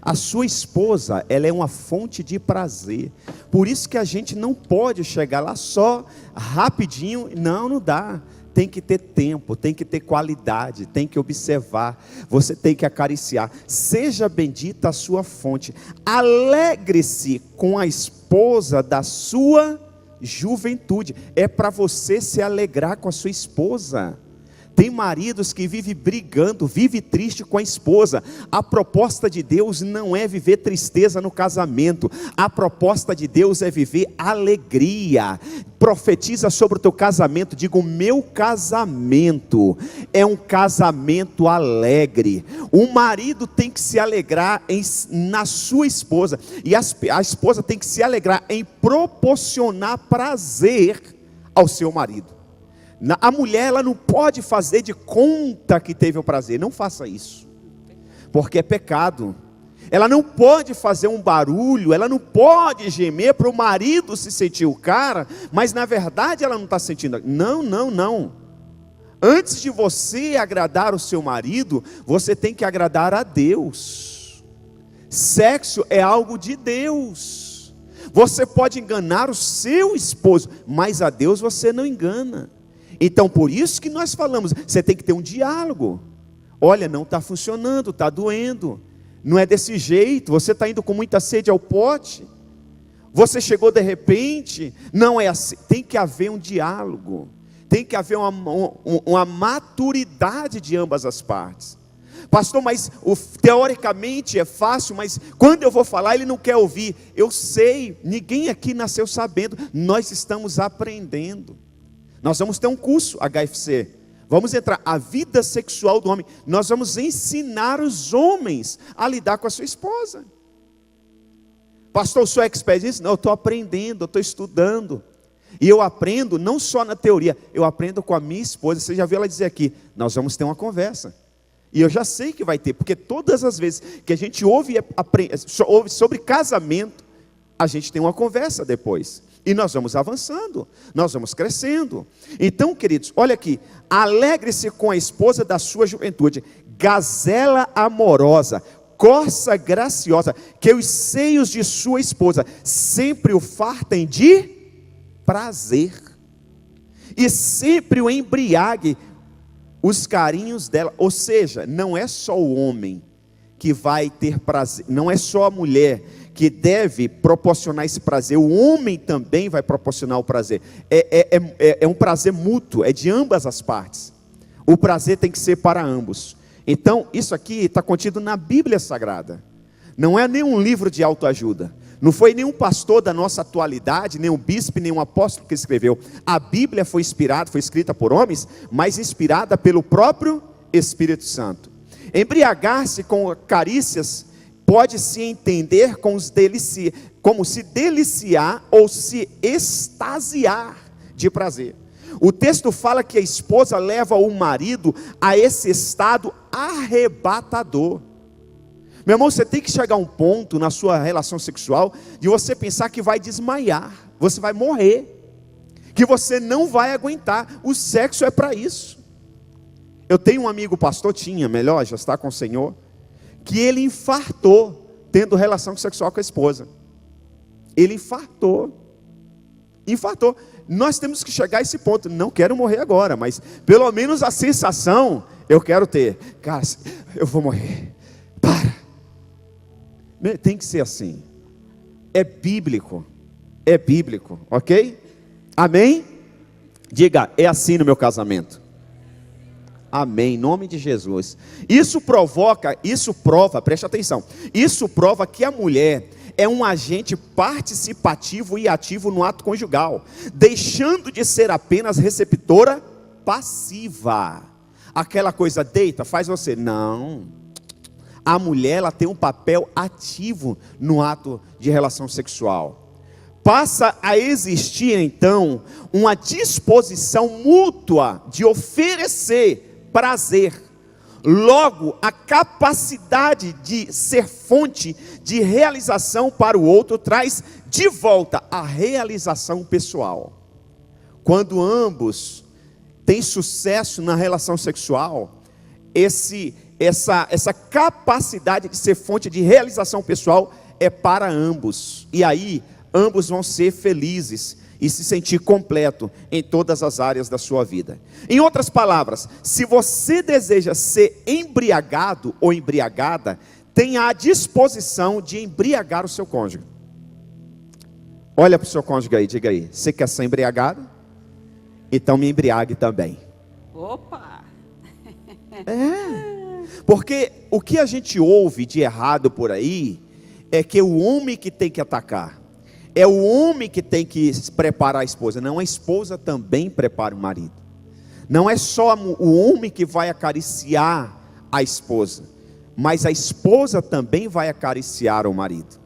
S1: A sua esposa, ela é uma fonte de prazer. Por isso que a gente não pode chegar lá só rapidinho. Não dá. Tem que ter tempo, tem que ter qualidade, tem que observar, você tem que acariciar. Seja bendita a sua fonte. Alegre-se com a esposa da sua juventude. É para você se alegrar com a sua esposa. Tem maridos que vivem brigando, vive triste com a esposa. A proposta de Deus não é viver tristeza no casamento. A proposta de Deus é viver alegria. Profetiza sobre o teu casamento. Diga, o meu casamento é um casamento alegre. O marido tem que se alegrar na sua esposa. E a esposa tem que se alegrar em proporcionar prazer ao seu marido. A mulher, ela não pode fazer de conta que teve um prazer. Não faça isso, porque é pecado. Ela não pode fazer um barulho, ela não pode gemer para o marido se sentir o cara, mas na verdade ela não está sentindo. Não. Antes de você agradar o seu marido, você tem que agradar a Deus. Sexo é algo de Deus. Você pode enganar o seu esposo, mas a Deus você não engana. Então, por isso que nós falamos, você tem que ter um diálogo. Olha, não está funcionando, está doendo. Não é desse jeito, você está indo com muita sede ao pote. Você chegou de repente, não é assim. Tem que haver um diálogo. Tem que haver uma maturidade de ambas as partes. Pastor, mas teoricamente é fácil, mas quando eu vou falar ele não quer ouvir. Eu sei, ninguém aqui nasceu sabendo, nós estamos aprendendo. Nós vamos ter um curso HFC, vamos entrar, a vida sexual do homem, nós vamos ensinar os homens a lidar com a sua esposa. Pastor, eu sou expert nisso? Não, eu estou aprendendo, eu estou estudando, e eu aprendo não só na teoria, eu aprendo com a minha esposa. Você já viu ela dizer aqui, nós vamos ter uma conversa, e eu já sei que vai ter, porque todas as vezes que a gente ouve sobre casamento, a gente tem uma conversa depois. E nós vamos avançando, nós vamos crescendo. Então, queridos, olha aqui. Alegre-se com a esposa da sua juventude, gazela amorosa, corça graciosa, que os seios de sua esposa sempre o fartem de prazer, e sempre o embriague os carinhos dela. Ou seja, não é só o homem que vai ter prazer, não é só a mulher que deve proporcionar esse prazer, o homem também vai proporcionar o prazer. É um prazer mútuo, é de ambas as partes. O prazer tem que ser para ambos. Então, isso aqui está contido na Bíblia Sagrada. Não é nenhum livro de autoajuda. Não foi nenhum pastor da nossa atualidade, nem um bispo, nem um apóstolo que escreveu. A Bíblia foi inspirada, foi escrita por homens, mas inspirada pelo próprio Espírito Santo. Embriagar-se com carícias pode se entender como se deliciar ou se extasiar de prazer. O texto fala que a esposa leva o marido a esse estado arrebatador. Meu irmão, você tem que chegar a um ponto na sua relação sexual de você pensar que vai desmaiar, você vai morrer, que você não vai aguentar. O sexo é para isso. Eu tenho um amigo pastor, já está com o Senhor, que ele infartou tendo relação sexual com a esposa. Ele infartou. Nós temos que chegar a esse ponto. Não quero morrer agora, mas pelo menos a sensação eu quero ter. Cara, eu vou morrer. Para. Tem que ser assim. É bíblico, ok? Amém? Diga, é assim no meu casamento. Amém, em nome de Jesus. Isso prova, preste atenção, isso prova que a mulher, é um agente participativo e ativo no ato conjugal, deixando de ser apenas receptora passiva. Aquela coisa, deita, faz você. Não. A mulher, ela tem um papel ativo no ato de relação sexual. Passa a existir, então, uma disposição mútua de oferecer prazer. Logo, a capacidade de ser fonte de realização para o outro traz de volta a realização pessoal. Quando ambos têm sucesso na relação sexual, essa capacidade de ser fonte de realização pessoal é para ambos. E aí, ambos vão ser felizes e se sentir completo em todas as áreas da sua vida. Em outras palavras, se você deseja ser embriagado ou embriagada, tenha a disposição de embriagar o seu cônjuge. Olha para o seu cônjuge aí, diga aí, você quer ser embriagado? Então me embriague também.
S2: Opa!
S1: Porque o que a gente ouve de errado por aí, é que o homem que tem que atacar. É o homem que tem que preparar a esposa. Não, a esposa também prepara o marido. Não é só o homem que vai acariciar a esposa, mas a esposa também vai acariciar o marido.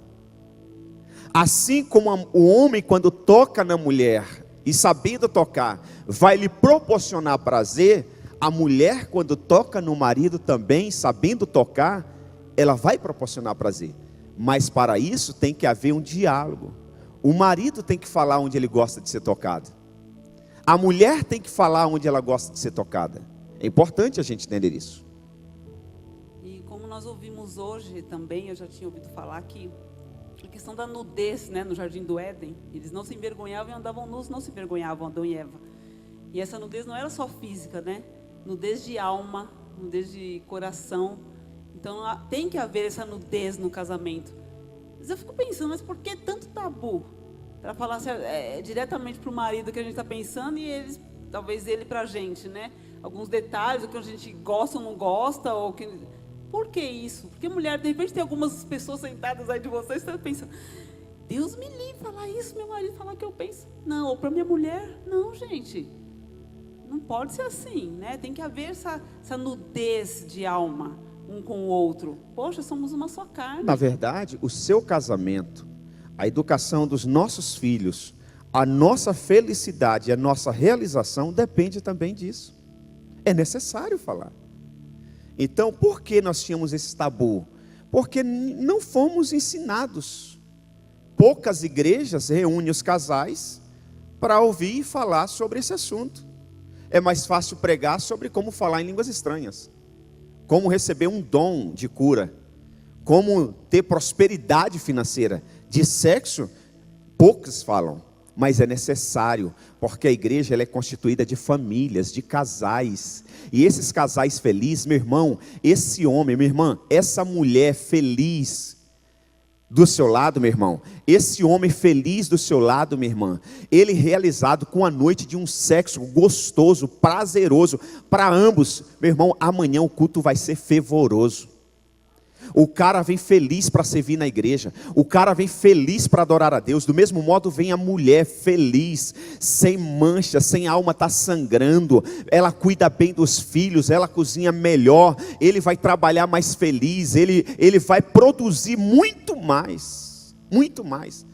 S1: Assim como o homem, quando toca na mulher, e sabendo tocar, vai lhe proporcionar prazer, a mulher, quando toca no marido também, sabendo tocar, ela vai proporcionar prazer. Mas para isso tem que haver um diálogo. O marido tem que falar onde ele gosta de ser tocado. A mulher tem que falar onde ela gosta de ser tocada. É importante a gente entender isso.
S2: E como nós ouvimos hoje também, eu já tinha ouvido falar que a questão da nudez, né, no Jardim do Éden, eles não se envergonhavam e andavam nus, não se envergonhavam, Adão e Eva. E essa nudez não era só física, né? Nudez de alma, nudez de coração. Então tem que haver essa nudez no casamento. Mas eu fico pensando, mas por que tanto tabu? Para falar diretamente para o marido que a gente está pensando e eles, talvez ele para a gente, né? Alguns detalhes, o que a gente gosta ou não gosta, ou que... Por que isso? Porque mulher, de repente tem algumas pessoas sentadas aí de vocês, você está pensando, Deus me livre falar isso, meu marido falar o que eu penso. Não, ou para minha mulher, não, gente. Não pode ser assim, né? Tem que haver essa nudez de alma, um com o outro. Poxa, somos uma só carne.
S1: Na verdade, o seu casamento, a educação dos nossos filhos, a nossa felicidade, a nossa realização depende também disso. É necessário falar. Então, por que nós tínhamos esse tabu? Porque não fomos ensinados. Poucas igrejas reúnem os casais para ouvir e falar sobre esse assunto. É mais fácil pregar sobre como falar em línguas estranhas, como receber um dom de cura, como ter prosperidade financeira. De sexo, poucos falam, mas é necessário, porque a igreja ela é constituída de famílias, de casais, e esses casais felizes, meu irmão, esse homem, minha irmã, essa mulher feliz do seu lado, meu irmão, esse homem feliz do seu lado, minha irmã, ele realizado com a noite de um sexo gostoso, prazeroso, para ambos, meu irmão, amanhã o culto vai ser fervoroso. O cara vem feliz para servir na igreja. O cara vem feliz para adorar a Deus. Do mesmo modo vem a mulher feliz, sem mancha, sem alma tá sangrando. Ela cuida bem dos filhos, ela cozinha melhor. Ele vai trabalhar mais feliz. Ele vai produzir muito mais. Muito mais.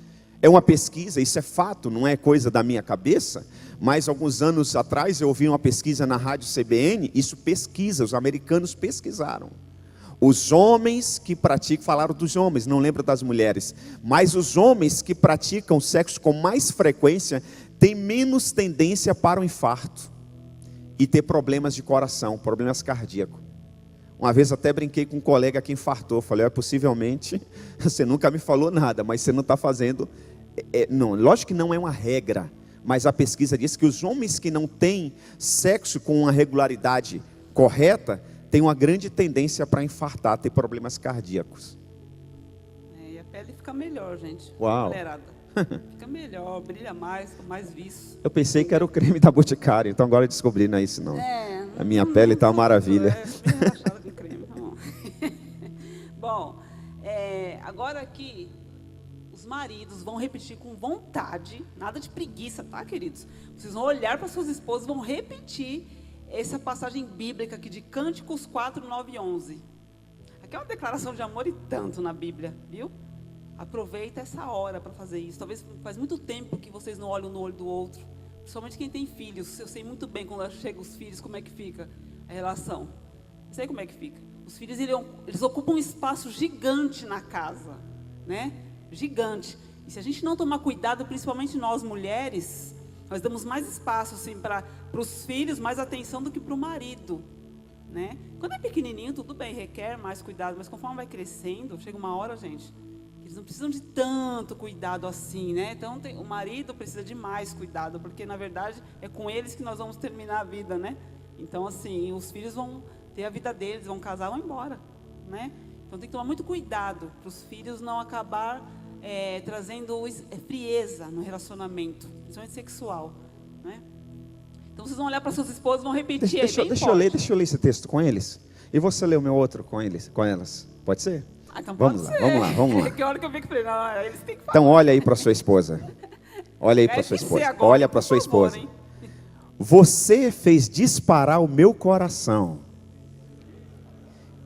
S1: É uma pesquisa, isso é fato, não é coisa da minha cabeça. Mas alguns anos atrás eu ouvi uma pesquisa na rádio CBN. Isso pesquisa, os americanos pesquisaram. Os homens que praticam, falaram dos homens, não lembro das mulheres, mas os homens que praticam sexo com mais frequência têm menos tendência para o infarto e ter problemas de coração, problemas cardíacos. Uma vez até brinquei com um colega que infartou, falei, possivelmente, você nunca me falou nada, mas você não está fazendo, não, lógico que não é uma regra, mas a pesquisa diz que os homens que não têm sexo com uma regularidade correta, tem uma grande tendência para infartar, ter problemas cardíacos.
S2: E a pele fica melhor, gente.
S1: Uau!
S2: Fica melhor, brilha mais, com mais viço.
S1: Eu pensei que era o creme da Boticário, então agora eu descobri, não é isso não. A minha pele está uma maravilha.
S2: Bem relaxada com creme, tá bom. Bom, agora aqui, maridos vão repetir com vontade, nada de preguiça, tá, queridos? Vocês vão olhar para suas esposas, vão repetir essa passagem bíblica aqui de Cânticos 4, 9 e 11. Aqui é uma declaração de amor e tanto na Bíblia, viu? Aproveita essa hora para fazer isso. Talvez faz muito tempo que vocês não olham no olho do outro. Principalmente quem tem filhos. Eu sei muito bem quando chegam os filhos, como é que fica a relação. Eu sei como é que fica. Os filhos, eles ocupam um espaço gigante na casa, né? Gigante. E se a gente não tomar cuidado, principalmente nós mulheres, nós damos mais espaço assim, para os filhos, mais atenção do que para o marido, né? Quando é pequenininho, tudo bem, requer mais cuidado. Mas conforme vai crescendo, chega uma hora, gente, eles não precisam de tanto cuidado assim, né? Então, o marido precisa de mais cuidado, porque, na verdade, é com eles que nós vamos terminar a vida, né? Então, assim, os filhos vão ter a vida deles, vão casar ou vão embora, né? Então, tem que tomar muito cuidado para os filhos não acabar trazendo frieza no relacionamento, principalmente sexual, né? Então, vocês vão olhar para suas esposas e vão repetir. Deixa eu ler
S1: esse texto com eles. E você lê o meu outro com elas. Pode ser?
S2: Então
S1: vamos lá.
S2: Que hora que eu vi que falei, não, eles têm que falar.
S1: Então olha aí para sua esposa. Olha aí para sua esposa.
S2: Agora,
S1: olha para sua esposa. Hein? Você fez disparar o meu coração,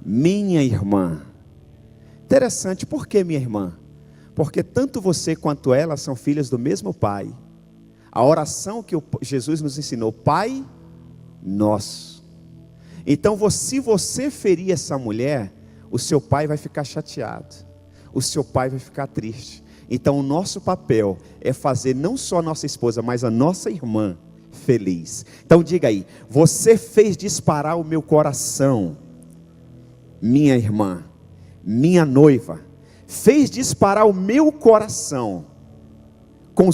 S1: minha irmã. Interessante, por que minha irmã? Porque tanto você quanto ela são filhas do mesmo Pai. A oração que Jesus nos ensinou, Pai Nosso. Então, se você ferir essa mulher, o seu pai vai ficar chateado, o seu pai vai ficar triste. Então o nosso papel é fazer não só a nossa esposa, mas a nossa irmã feliz. Então diga aí, você fez disparar o meu coração, minha irmã, minha noiva, fez disparar o meu coração, com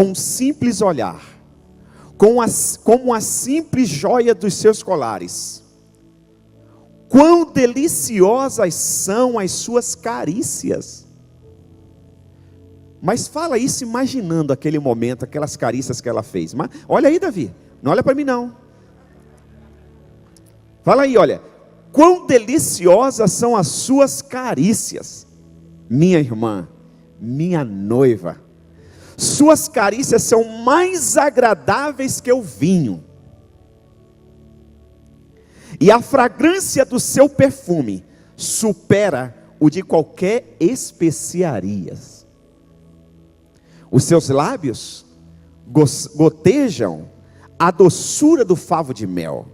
S1: um simples olhar, como a simples joia dos seus colares. Quão deliciosas são as suas carícias. Mas fala isso imaginando aquele momento, aquelas carícias que ela fez. Mas, olha aí, Davi, não olha para mim não. Fala aí, olha. Quão deliciosas são as suas carícias, minha irmã, minha noiva. Suas carícias são mais agradáveis que o vinho. E a fragrância do seu perfume supera o de qualquer especiarias. Os seus lábios gotejam a doçura do favo de mel.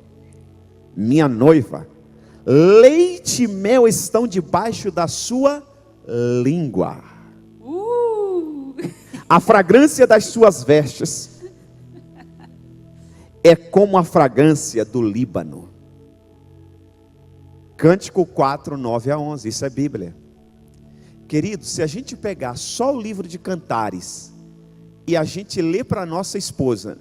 S1: Minha noiva, leite e mel estão debaixo da sua língua. A fragrância das suas vestes é como a fragrância do Líbano. Cântico 4, 9 a 11, isso é Bíblia. Querido, se a gente pegar só o livro de Cantares e a gente ler para a nossa esposa,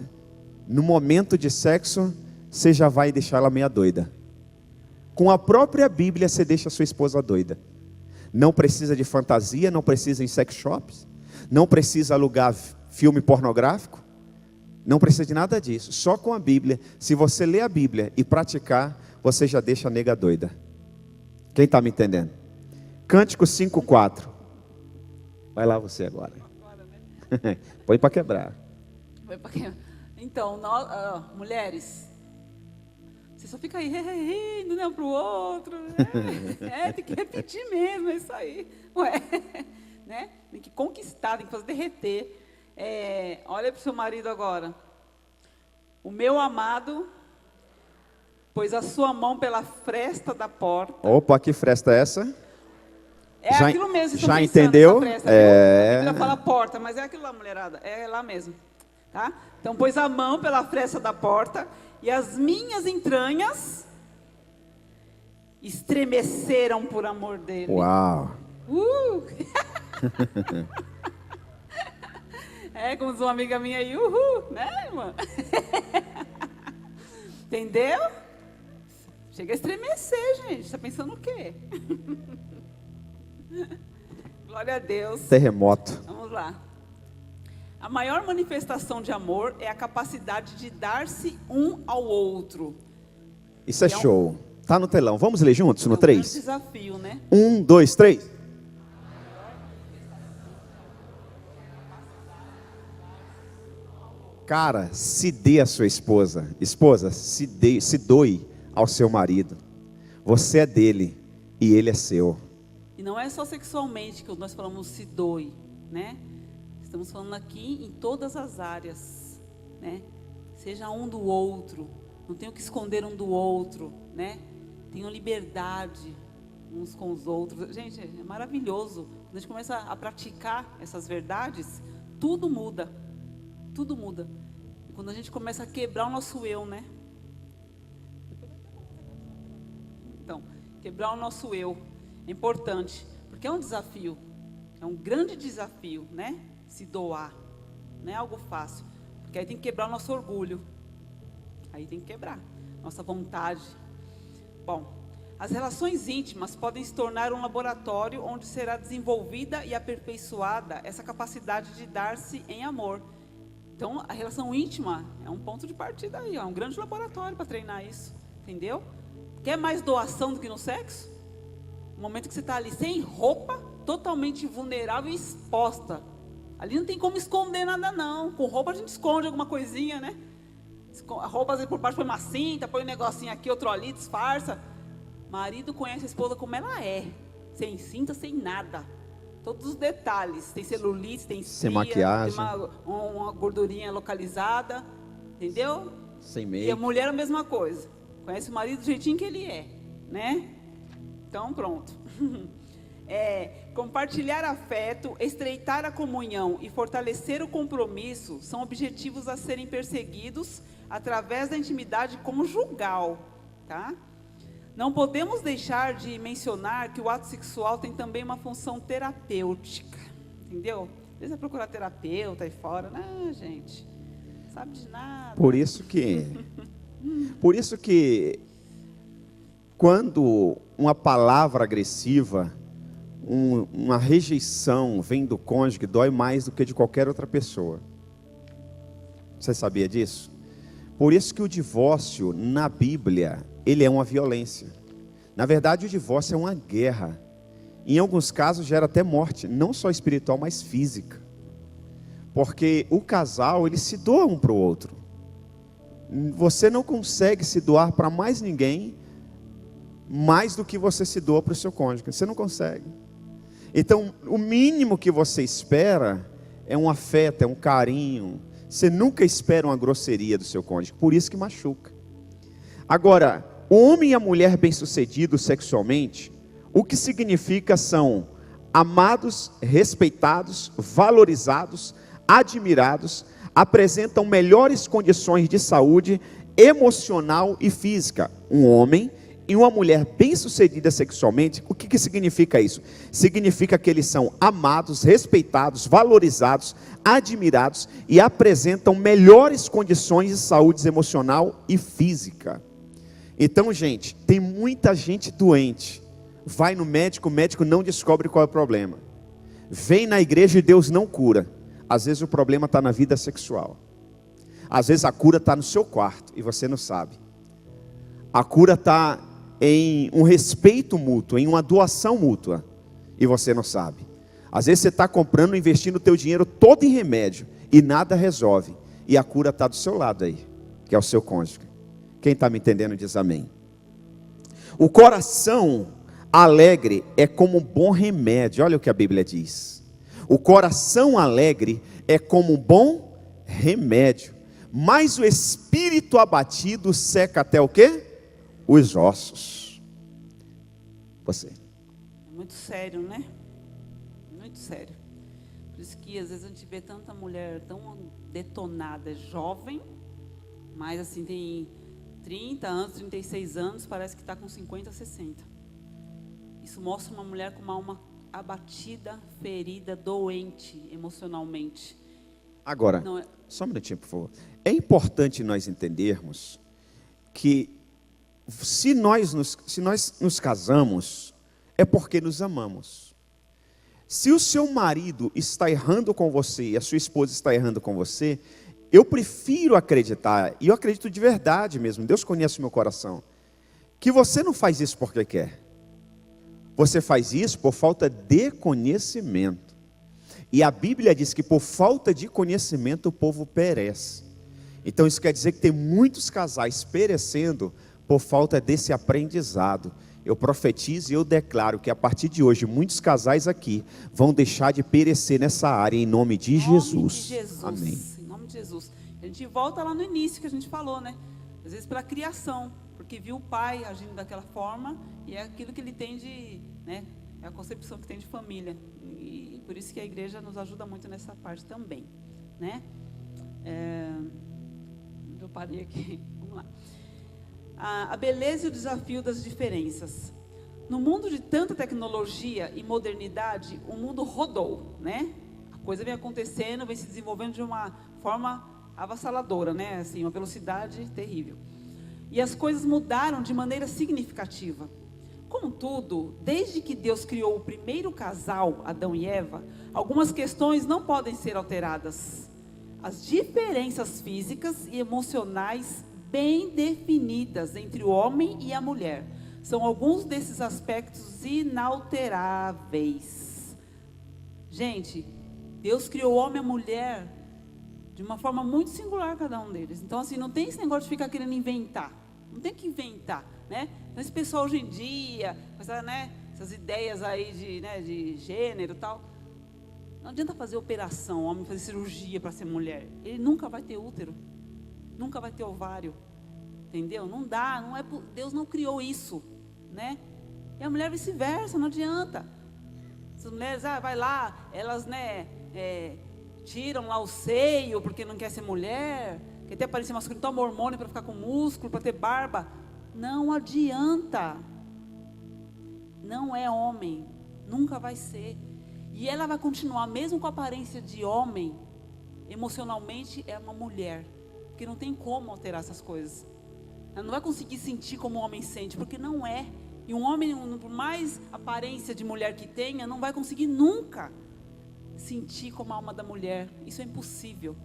S1: no momento de sexo, você já vai deixar ela meia doida. Com a própria Bíblia você deixa a sua esposa doida. Não precisa de fantasia, não precisa em sex shops, não precisa alugar filme pornográfico, não precisa de nada disso. Só com a Bíblia, se você ler a Bíblia e praticar, você já deixa a nega doida. Quem está me entendendo? Cântico 5:4. Vai lá você agora. Põe para quebrar.
S2: Então, nós, mulheres, você só fica aí rindo, né, um para o outro. Tem que repetir mesmo, é isso aí. Ué, né? Tem que conquistar, tem que fazer derreter. Olha para o seu marido agora. O meu amado, pôs a sua mão pela fresta da porta.
S1: Opa, que fresta é essa?
S2: Aquilo mesmo.
S1: Já entendeu?
S2: Fresta, a Bíblia fala porta, mas é aquilo lá, mulherada. É lá mesmo. Tá? Então, pôs a mão pela fresta da porta e as minhas entranhas estremeceram por amor dele.
S1: Uau!
S2: Como diz uma amiga minha aí, né, irmã? Entendeu? Chega a estremecer, gente. Está pensando o quê? Glória a Deus.
S1: Terremoto.
S2: Vamos lá. A maior manifestação de amor é a capacidade de dar-se um ao outro.
S1: Isso é show. Tá no telão. Vamos ler juntos no 3?
S2: É um desafio, né?
S1: 1, 2, 3. Cara, se dê a sua esposa. Esposa, se doe ao seu marido. Você é dele e ele é seu.
S2: E não é só sexualmente que nós falamos se doe, né? Estamos falando aqui em todas as áreas, né? Seja um do outro, não tenham que esconder um do outro, né? Tenham liberdade uns com os outros. Gente, é maravilhoso. Quando a gente começa a praticar essas verdades, tudo muda. Tudo muda. E quando a gente começa a quebrar o nosso eu, né? Então, quebrar o nosso eu é importante, porque é um desafio. É um grande desafio, né? Se doar. Não é algo fácil. Porque aí tem que quebrar o nosso orgulho. Aí tem que quebrar nossa vontade. Bom, as relações íntimas podem se tornar um laboratório onde será desenvolvida e aperfeiçoada essa capacidade de dar-se em amor. Então, a relação íntima é um ponto de partida aí, é um grande laboratório para treinar isso, entendeu? Quer mais doação do que no sexo? No momento que você está ali sem roupa, totalmente vulnerável e exposta. Ali não tem como esconder nada não. Com roupa a gente esconde alguma coisinha, né? A roupa às vezes por baixo põe uma cinta, põe um negocinho aqui, outro ali, disfarça. Marido conhece a esposa como ela é, sem cinta, sem nada. Todos os detalhes, tem celulite, tem estria,
S1: sem maquiagem,
S2: tem uma gordurinha localizada, entendeu?
S1: Sem meio.
S2: E a mulher a mesma coisa, conhece o marido do jeitinho que ele é, né? Então pronto. Compartilhar afeto, estreitar a comunhão e fortalecer o compromisso são objetivos a serem perseguidos através da intimidade conjugal, tá? Não podemos deixar de mencionar que o ato sexual tem também uma função terapêutica, entendeu? Às vezes vai procurar terapeuta aí fora, né, gente? Não sabe de nada.
S1: Por isso que quando uma palavra agressiva, uma rejeição vem do cônjuge, dói mais do que de qualquer outra pessoa. Você sabia disso? Por isso que o divórcio na Bíblia, ele é uma violência. Na verdade, o divórcio é uma guerra. Em alguns casos gera até morte, não só espiritual, mas física. Porque o casal, ele se doa um para o outro. Você não consegue se doar para mais ninguém, mais do que você se doa para o seu cônjuge. Você não consegue. Então, o mínimo que você espera é um afeto, é um carinho. Você nunca espera uma grosseria do seu cônjuge, por isso que machuca. Agora, o homem e a mulher bem-sucedidos sexualmente, o que significa são amados, respeitados, valorizados, admirados, apresentam melhores condições de saúde emocional e física. Um homem e uma mulher bem-sucedida sexualmente, o que significa isso? Significa que eles são amados, respeitados, valorizados, admirados e apresentam melhores condições de saúde emocional e física. Então, gente, tem muita gente doente. Vai no médico, o médico não descobre qual é o problema. Vem na igreja e Deus não cura. Às vezes o problema está na vida sexual. Às vezes a cura está no seu quarto e você não sabe. A cura está em um respeito mútuo, em uma doação mútua, e você não sabe. Às vezes você está comprando, investindo o teu dinheiro todo em remédio, e nada resolve, e a cura está do seu lado aí, que é o seu cônjuge. Quem está me entendendo diz amém. O coração alegre é como um bom remédio, olha o que a Bíblia diz. O coração alegre é como um bom remédio, mas o espírito abatido seca até o quê? Os ossos. Você.
S2: É muito sério, né? Muito sério. Por isso que às vezes a gente vê tanta mulher tão detonada, jovem, mas assim tem 30 anos, 36 anos, parece que está com 50, 60. Isso mostra uma mulher com uma alma abatida, ferida, doente emocionalmente.
S1: Agora, só um minutinho, por favor. É importante nós entendermos que se nós nos casamos, é porque nos amamos. Se o seu marido está errando com você, e a sua esposa está errando com você, eu prefiro acreditar, e eu acredito de verdade mesmo, Deus conhece o meu coração, que você não faz isso porque quer. Você faz isso por falta de conhecimento. E a Bíblia diz que por falta de conhecimento o povo perece. Então isso quer dizer que tem muitos casais perecendo por falta desse aprendizado. Eu profetizo e eu declaro que a partir de hoje muitos casais aqui vão deixar de perecer nessa área em nome de Jesus.
S2: Em nome de Jesus.
S1: Amém.
S2: Em nome de Jesus. A gente volta lá no início que a gente falou, né? Às vezes pela criação, porque viu o pai agindo daquela forma e é aquilo que ele tem de, né? É a concepção que tem de família. E por isso que a igreja nos ajuda muito nessa parte também, né? Eu parei aqui. Vamos lá. A beleza e o desafio das diferenças. No mundo de tanta tecnologia e modernidade, o mundo rodou, né? A coisa vem acontecendo, vem se desenvolvendo de uma forma avassaladora, né? Assim, uma velocidade terrível. E as coisas mudaram de maneira significativa. Contudo, desde que Deus criou o primeiro casal, Adão e Eva, algumas questões não podem ser alteradas. As diferenças físicas e emocionais bem definidas entre o homem e a mulher são alguns desses aspectos inalteráveis. Gente, Deus criou o homem e a mulher de uma forma muito singular, cada um deles. Então, assim, não tem esse negócio de ficar querendo inventar. Não tem que inventar, né? Então, esse pessoal hoje em dia, né, essas ideias aí de, né, de gênero e tal, não adianta fazer operação, homem fazer cirurgia para ser mulher. Ele nunca vai ter útero. Nunca vai ter ovário, entendeu? Não dá, não é, Deus não criou isso, né? E a mulher vice-versa, não adianta. As mulheres, vai lá, elas, né, tiram lá o seio porque não quer ser mulher, quer ter aparência masculina, toma hormônio para ficar com músculo, para ter barba. Não adianta. Não é homem, nunca vai ser. E ela vai continuar, mesmo com a aparência de homem, emocionalmente é uma mulher. Porque não tem como alterar essas coisas. Ela não vai conseguir sentir como o homem sente, porque não é. E um homem, por mais aparência de mulher que tenha, não vai conseguir nunca sentir como a alma da mulher. Isso é impossível.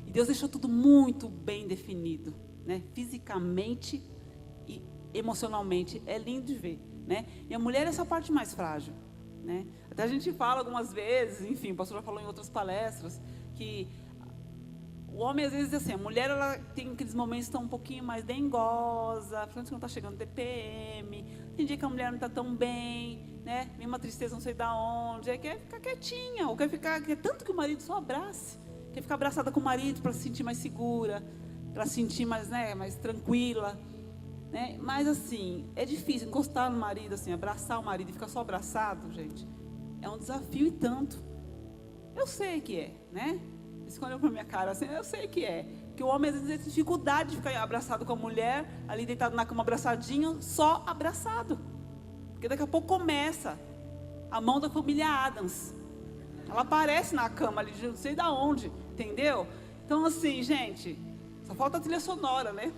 S2: E Deus deixou tudo muito bem definido, né? Fisicamente e emocionalmente. É lindo de ver, né? E a mulher é essa parte mais frágil, né? Até a gente fala algumas vezes, enfim, o pastor já falou em outras palestras, que o homem, às vezes, assim, a mulher, ela tem aqueles momentos que estão um pouquinho mais dengosa, principalmente quando está chegando TPM, tem dia que a mulher não está tão bem, né? Vem uma tristeza não sei da onde, aí quer ficar quietinha, ou quer tanto que o marido só abrace, quer ficar abraçada com o marido para se sentir mais segura, para se sentir mais, né, mais tranquila, né? Mas, assim, é difícil encostar no marido, assim, abraçar o marido e ficar só abraçado, gente, é um desafio e tanto. Eu sei que é, né? Escolheu para minha cara assim, eu sei que é. Que o homem às vezes tem dificuldade de ficar abraçado com a mulher, ali deitado na cama abraçadinho, só abraçado. Porque daqui a pouco começa a mão da família Adams. Ela aparece na cama ali, não sei da onde, entendeu? Então assim, gente, só falta a trilha sonora, né?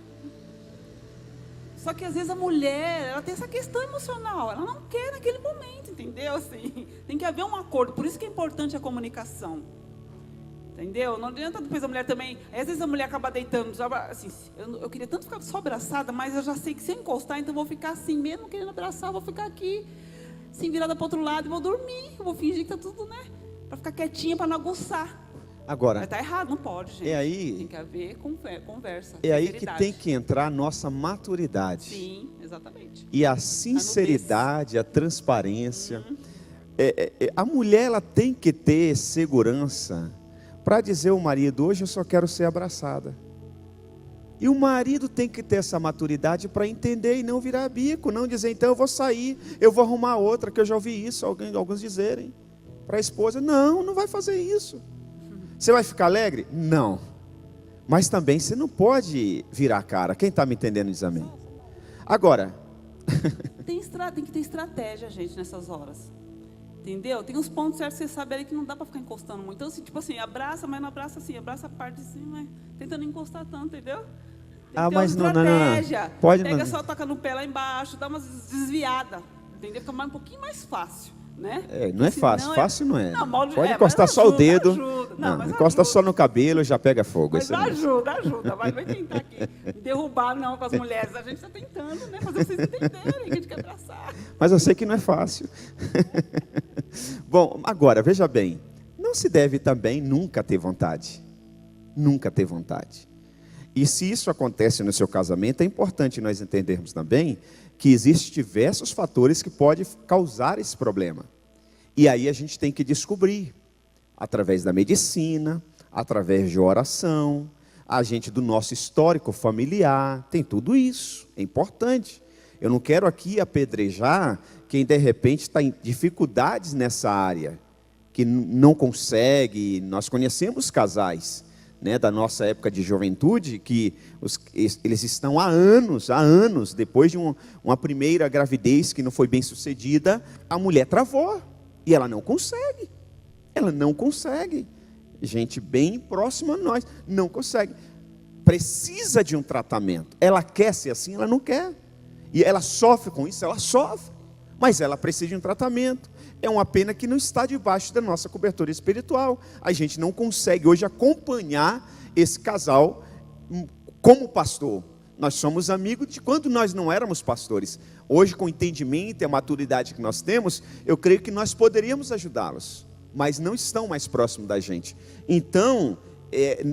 S2: Só que às vezes a mulher, ela tem essa questão emocional, ela não quer naquele momento, entendeu? Assim, tem que haver um acordo, por isso que é importante a comunicação. Entendeu? Não adianta depois a mulher também. Às vezes a mulher acaba deitando. Assim, eu queria tanto ficar só abraçada, mas eu já sei que se eu encostar, então eu vou ficar assim, mesmo querendo abraçar, eu vou ficar aqui, assim, virada para o outro lado e vou dormir. Eu vou fingir que está tudo, né? Para ficar quietinha, para não aguçar.
S1: Agora,
S2: mas está errado, não pode, gente.
S1: É aí,
S2: tem que haver conversa.
S1: É aí que tem que entrar a nossa maturidade.
S2: Sim, exatamente.
S1: E a sinceridade, a transparência. A mulher, ela tem que ter segurança para dizer ao marido, hoje eu só quero ser abraçada. E o marido tem que ter essa maturidade para entender e não virar bico, não dizer, então eu vou sair, eu vou arrumar outra, que eu já ouvi isso, alguns dizerem, para a esposa, não vai fazer isso. Você vai ficar alegre? Não. Mas também você não pode virar a cara. Quem está me entendendo diz amém. Agora,
S2: tem que ter estratégia, gente, nessas horas. Entendeu? Tem uns pontos certos que você sabe ali que não dá para ficar encostando muito. Então, assim, tipo assim, abraça, mas não abraça assim, abraça a parte de cima, tentando encostar tanto, entendeu?
S1: Mas não.
S2: Pode pega só, toca no pé lá embaixo, dá uma desviada, entendeu? Fica um pouquinho mais fácil, né?
S1: Não é fácil, fácil não é.
S2: Não,
S1: pode encostar só o dedo.
S2: Ajuda. Não,
S1: encosta só no cabelo, já pega fogo.
S2: Mas ajuda. Vai tentar aqui derrubar não com as mulheres. A gente está tentando, né? Fazer vocês entenderem que a gente quer abraçar.
S1: Mas eu sei que não é fácil. Bom, agora, veja bem. Não se deve também nunca ter vontade. Nunca ter vontade. E se isso acontece no seu casamento, é importante nós entendermos também que existem diversos fatores que podem causar esse problema. E aí a gente tem que descobrir, através da medicina, através de oração, do nosso histórico familiar, tem tudo isso, é importante. Eu não quero aqui apedrejar quem de repente está em dificuldades nessa área, que não consegue. Nós conhecemos casais, né, da nossa época de juventude, que eles estão há anos, depois de uma primeira gravidez que não foi bem sucedida, a mulher travou, e ela não consegue, gente bem próxima a nós, não consegue, precisa de um tratamento. Ela quer ser assim? Ela não quer, e ela sofre com isso, ela sofre, mas ela precisa de um tratamento. É uma pena que não está debaixo da nossa cobertura espiritual. A gente não consegue hoje acompanhar esse casal como pastor. Nós somos amigos de quando nós não éramos pastores. Hoje, com o entendimento e a maturidade que nós temos, eu creio que nós poderíamos ajudá-los, mas não estão mais próximos da gente. Então,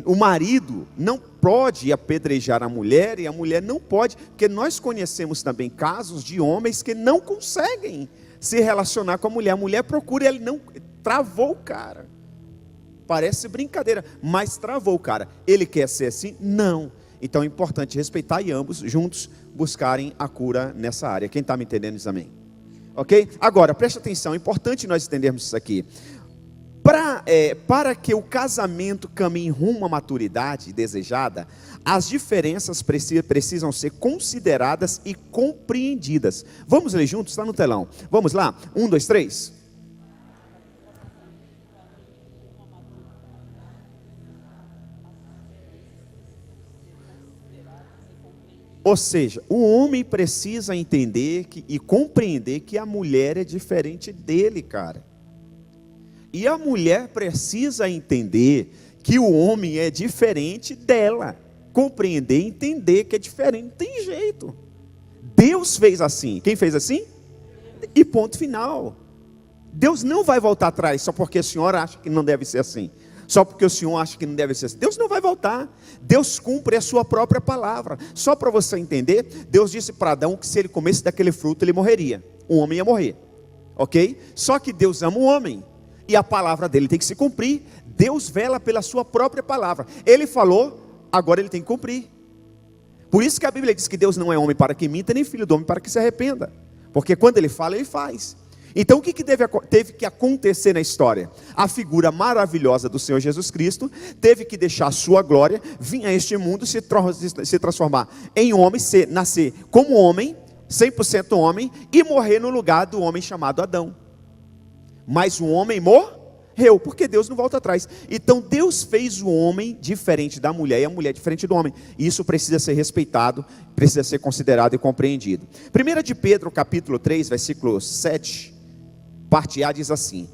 S1: o marido não pode apedrejar a mulher, e a mulher não pode, porque nós conhecemos também casos de homens que não conseguem se relacionar com a mulher procura, ele não, travou o cara, parece brincadeira, mas travou o cara. Ele quer ser assim? Não. Então é importante respeitar e ambos juntos buscarem a cura nessa área. Quem está me entendendo diz amém. Ok? Agora, preste atenção, é importante nós entendermos isso aqui. Para que o casamento caminhe rumo à maturidade desejada, as diferenças precisam ser consideradas e compreendidas. Vamos ler juntos? Está no telão. Vamos lá? 1, 2, 3. Ou seja, o homem precisa entender e compreender que a mulher é diferente dele, cara. E a mulher precisa entender que o homem é diferente dela. Compreender e entender que é diferente. Não tem jeito. Deus fez assim. Quem fez assim? E ponto final. Deus não vai voltar atrás só porque a senhora acha que não deve ser assim. Só porque o senhor acha que não deve ser assim. Deus não vai voltar. Deus cumpre a sua própria palavra. Só para você entender, Deus disse para Adão que se ele comesse daquele fruto, ele morreria. O homem ia morrer. Ok? Só que Deus ama o homem. E a palavra dele tem que se cumprir. Deus vela pela sua própria palavra. Ele falou, agora ele tem que cumprir. Por isso que a Bíblia diz que Deus não é homem para que minta, nem filho do homem para que se arrependa. Porque quando ele fala, ele faz. Então o que teve que acontecer na história? A figura maravilhosa do Senhor Jesus Cristo teve que deixar a sua glória, vir a este mundo, se transformar em homem, nascer como homem, 100% homem, e morrer no lugar do homem chamado Adão. Mas o homem morreu, porque Deus não volta atrás. Então Deus fez o homem diferente da mulher e a mulher diferente do homem. Isso precisa ser respeitado, precisa ser considerado e compreendido. 1 de Pedro, capítulo 3, versículo 7, parte A, diz assim: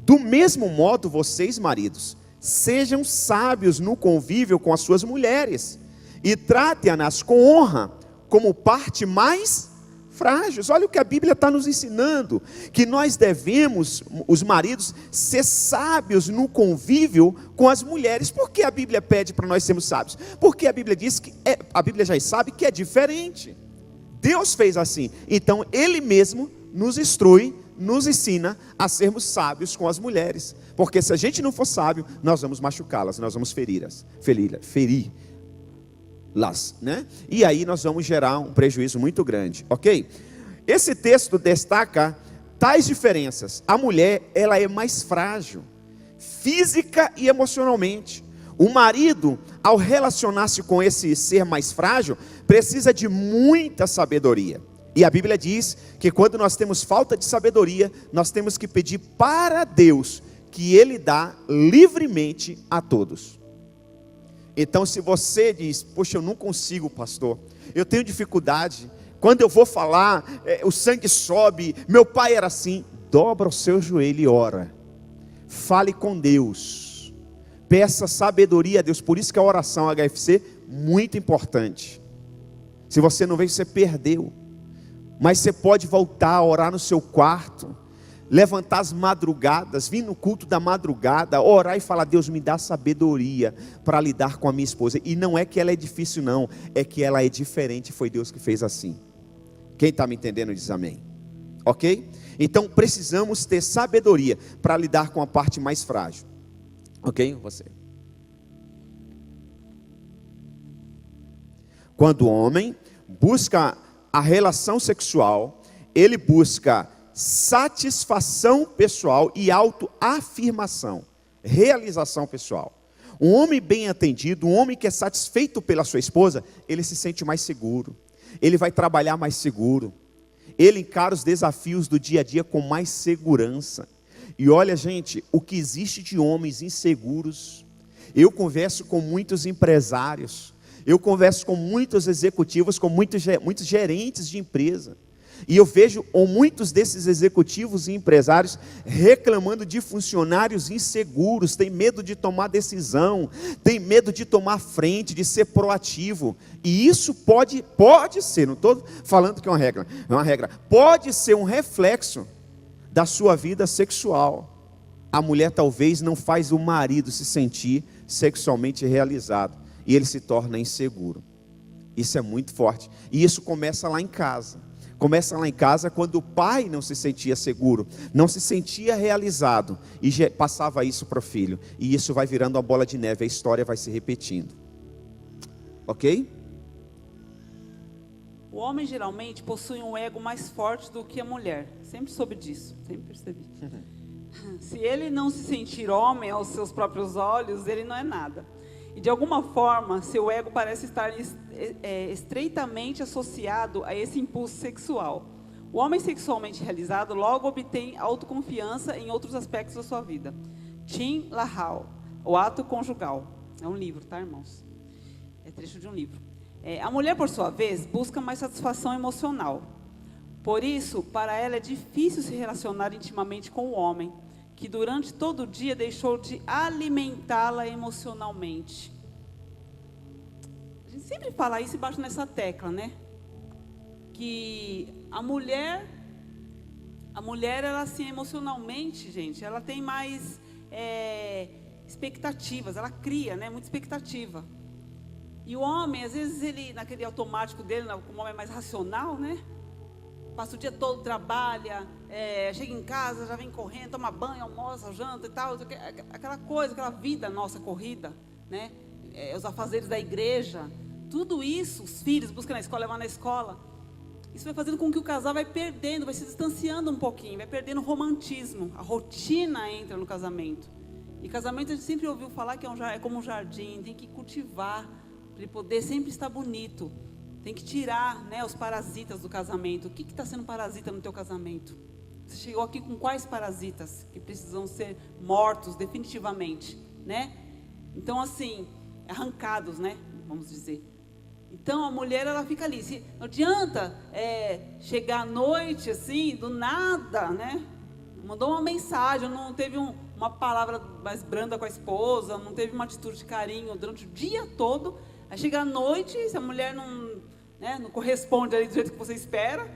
S1: do mesmo modo vocês, maridos, sejam sábios no convívio com as suas mulheres, e tratem-nas com honra, como parte mais frágeis. Olha o que a Bíblia está nos ensinando, que nós devemos, os maridos, ser sábios no convívio com as mulheres. Por que a Bíblia pede para nós sermos sábios? Porque a Bíblia diz que, a Bíblia já sabe que é diferente. Deus fez assim, então Ele mesmo nos instrui, nos ensina a sermos sábios com as mulheres, porque se a gente não for sábio, nós vamos machucá-las, nós vamos feri-las, né? E aí nós vamos gerar um prejuízo muito grande, ok? Esse texto destaca tais diferenças. A mulher, ela é mais frágil, física e emocionalmente. O marido, ao relacionar-se com esse ser mais frágil, precisa de muita sabedoria. E a Bíblia diz que quando nós temos falta de sabedoria, nós temos que pedir para Deus, que Ele dá livremente a todos. Então se você diz, poxa, eu não consigo, pastor, eu tenho dificuldade, quando eu vou falar, o sangue sobe, meu pai era assim, dobra o seu joelho e ora, fale com Deus, peça sabedoria a Deus. Por isso que a oração HFC, muito importante. Se você não veio, você perdeu, mas você pode voltar a orar no seu quarto, levantar as madrugadas, vir no culto da madrugada, orar e falar: Deus, me dá sabedoria para lidar com a minha esposa. E não é que ela é difícil não, é que ela é diferente, foi Deus que fez assim. Quem está me entendendo diz amém. Ok? Então precisamos ter sabedoria para lidar com a parte mais frágil. Ok? Você. Quando o homem busca a relação sexual, ele busca satisfação pessoal e autoafirmação, realização pessoal. Um homem bem atendido, um homem que é satisfeito pela sua esposa, ele se sente mais seguro, ele vai trabalhar mais seguro, ele encara os desafios do dia a dia com mais segurança. E olha, gente, o que existe de homens inseguros, eu converso com muitos empresários, eu converso com muitos executivos, com muitos gerentes de empresa, e eu vejo muitos desses executivos e empresários reclamando de funcionários inseguros, tem medo de tomar decisão, tem medo de tomar frente, de ser proativo. E isso pode ser, não estou falando que é uma regra, pode ser um reflexo da sua vida sexual. A mulher talvez não faz o marido se sentir sexualmente realizado, e ele se torna inseguro. Isso é muito forte, e isso começa lá em casa. Começa lá em casa quando o pai não se sentia seguro, não se sentia realizado, e passava isso para o filho, e isso vai virando uma bola de neve, a história vai se repetindo. Ok?
S2: O homem geralmente possui um ego mais forte do que a mulher. Sempre soube disso, sempre percebi. Se ele não se sentir homem aos seus próprios olhos, ele não é nada. E de alguma forma, seu ego parece estar estreitamente associado a esse impulso sexual. O homem sexualmente realizado logo obtém autoconfiança em outros aspectos da sua vida. Tim LaHaye, O Ato Conjugal. É um livro, tá, irmãos? É trecho de um livro. A mulher, por sua vez, busca mais satisfação emocional. Por isso, para ela é difícil se relacionar intimamente com o homem, que durante todo o dia deixou de alimentá-la emocionalmente. A gente sempre fala isso e bate nessa tecla, né? Que a mulher ela assim, emocionalmente, gente, ela tem mais expectativas, ela cria, né, muita expectativa. E o homem, às vezes, ele, naquele automático dele, como o homem é mais racional, né? Passa o dia todo, trabalha, chega em casa, já vem correndo, toma banho, almoça, janta e tal, aquela coisa, aquela vida nossa corrida, né? Os afazeres da igreja, tudo isso, os filhos buscam na escola, levar na escola. Isso vai fazendo com que o casal vai perdendo, vai se distanciando um pouquinho, vai perdendo o romantismo, a rotina entra no casamento. E casamento a gente sempre ouviu falar que é como um jardim, tem que cultivar, para ele poder sempre estar bonito. Tem que tirar, né, os parasitas do casamento. O que está sendo parasita no teu casamento? Você chegou aqui com quais parasitas que precisam ser mortos definitivamente, né? Então, assim, arrancados, né? Vamos dizer. Então, a mulher, ela fica ali. Não adianta chegar à noite, assim, do nada, né? Mandou uma mensagem, não teve uma palavra mais branda com a esposa, não teve uma atitude de carinho durante o dia todo. Aí chega à noite, se a mulher não corresponde ali do jeito que você espera,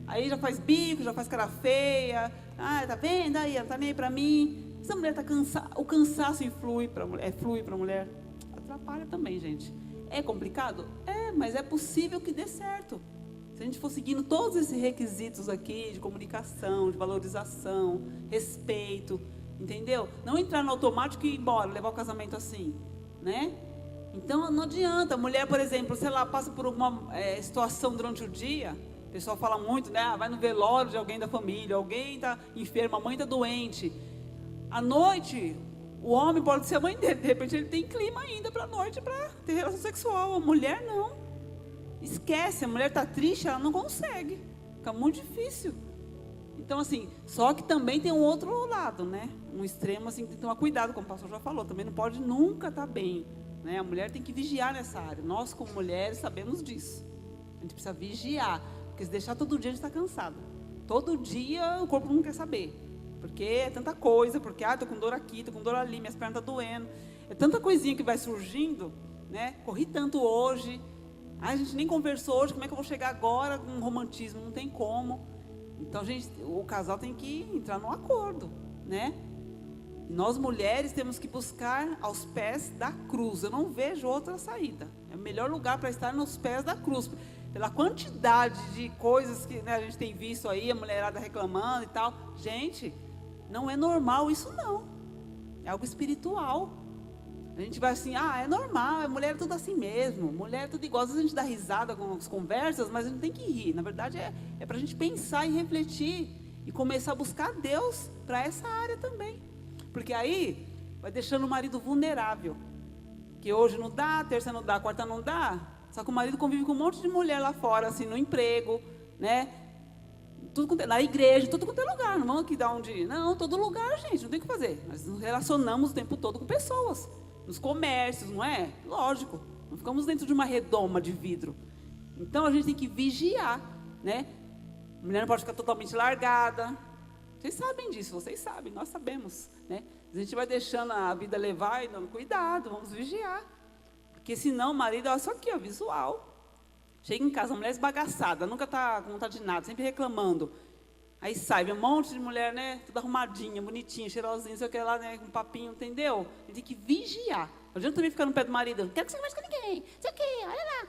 S2: aí já faz bico, já faz cara feia, tá vendo aí, ela tá nem aí pra mim. Essa mulher tá cansada, o cansaço flui pra mulher, atrapalha também, gente. É complicado? Mas é possível que dê certo. Se a gente for seguindo todos esses requisitos aqui, de comunicação, de valorização, respeito, entendeu? Não entrar no automático e ir embora, levar o casamento assim, né? Então, não adianta. A mulher, por exemplo, se ela passa por alguma situação durante o dia, o pessoal fala muito, né? Vai no velório de alguém da família, alguém está enfermo, a mãe está doente. À noite, o homem pode ser a mãe dele, de repente ele tem clima ainda para a noite, para ter relação sexual. A mulher não. Esquece, a mulher está triste, ela não consegue. Fica muito difícil. Então, assim, só que também tem um outro lado, né? Um extremo, assim, tem que tomar cuidado, como o pastor já falou. Também não pode nunca estar bem. Né? A mulher tem que vigiar nessa área. Nós, como mulheres, sabemos disso. A gente precisa vigiar, porque se deixar todo dia, a gente está cansado. Todo dia o corpo não quer saber, porque é tanta coisa, porque estou com dor aqui, estou com dor ali, minhas pernas estão doendo. É tanta coisinha que vai surgindo, né? Corri tanto hoje, a gente nem conversou hoje, como é que eu vou chegar agora com romantismo? Não tem como. Então, o casal tem que entrar num acordo, né? Nós mulheres temos que buscar aos pés da cruz. Eu não vejo outra saída. É o melhor lugar para estar nos pés da cruz. Pela quantidade de coisas que, né, a gente tem visto aí, a mulherada reclamando e tal. Gente, não é normal isso não. É algo espiritual. A gente vai assim, é normal, mulher é tudo assim mesmo. Mulher é tudo igual. Às vezes a gente dá risada com as conversas, mas a gente tem que rir. Na verdade é para a gente pensar e refletir. E começar a buscar Deus para essa área também. Porque aí vai deixando o marido vulnerável. Que hoje não dá, terça não dá, quarta não dá. Só que o marido convive com um monte de mulher lá fora, assim, no emprego, né? Na igreja, tudo quanto é lugar. Não vamos aqui dar onde... Não, todo lugar, gente, não tem o que fazer. Nós nos relacionamos o tempo todo com pessoas. Nos comércios, não é? Lógico. Não ficamos dentro de uma redoma de vidro. Então, a gente tem que vigiar, né? A mulher não pode ficar totalmente largada. Vocês sabem disso, vocês sabem, nós sabemos, né? A gente vai deixando a vida levar e não, cuidado, vamos vigiar. Porque senão o marido, olha só aqui, ó, visual. Chega em casa, a mulher esbagaçada, nunca está com vontade de nada, sempre reclamando. Aí sai, vem um monte de mulher, né? Tudo arrumadinha, bonitinha, cheirosinha, sei o que lá, né? Com papinho, entendeu? A gente tem que vigiar. Não adianta também ficar no pé do marido. Não quero que você converse com ninguém, sei o que, olha lá.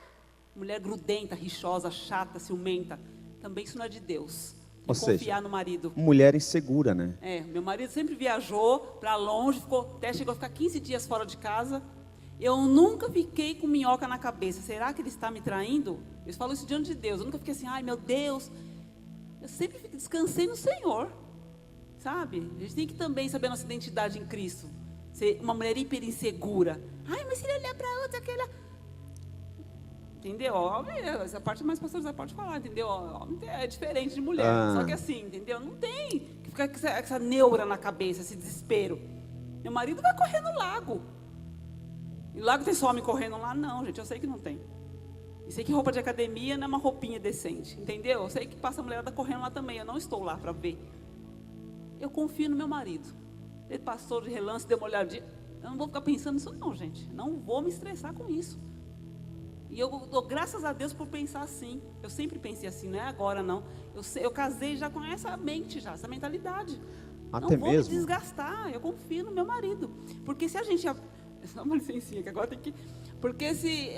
S2: Mulher grudenta, rixosa, chata, ciumenta. Também isso não é de Deus.
S1: Ou
S2: confiar
S1: seja,
S2: no marido.
S1: Mulher insegura, né?
S2: Meu marido sempre viajou para longe, até chegou a ficar 15 dias fora de casa. Eu nunca fiquei com minhoca na cabeça. Será que ele está me traindo? Eu falo isso diante de Deus. Eu nunca fiquei assim, ai meu Deus. Eu sempre descansei no Senhor. Sabe? A gente tem que também saber a nossa identidade em Cristo. Ser uma mulher hiper insegura. Ai, mas se ele olhar para outra, aquela... Entendeu? Essa parte mais pastor Zé pode falar, entendeu? Homem é diferente de mulher. Só que assim, entendeu? Não tem que ficar com essa neura na cabeça, esse desespero. Meu marido vai correr no lago. E o lago tem só homem correndo lá? Não, gente, eu sei que não tem. E sei que roupa de academia não é uma roupinha decente, entendeu? Eu sei que passa a mulherada correndo lá também. Eu não estou lá para ver. Eu confio no meu marido. Ele passou de relance, deu uma olhadinha. Eu não vou ficar pensando nisso não, gente. Não vou me estressar com isso. E eu dou graças a Deus por pensar assim. Eu sempre pensei assim, não é agora não. Eu casei já com essa mente, já, essa mentalidade.
S1: Até
S2: não vou
S1: mesmo
S2: me desgastar, eu confio no meu marido. Porque se a gente... Só uma licencinha, que agora tem que... Porque se...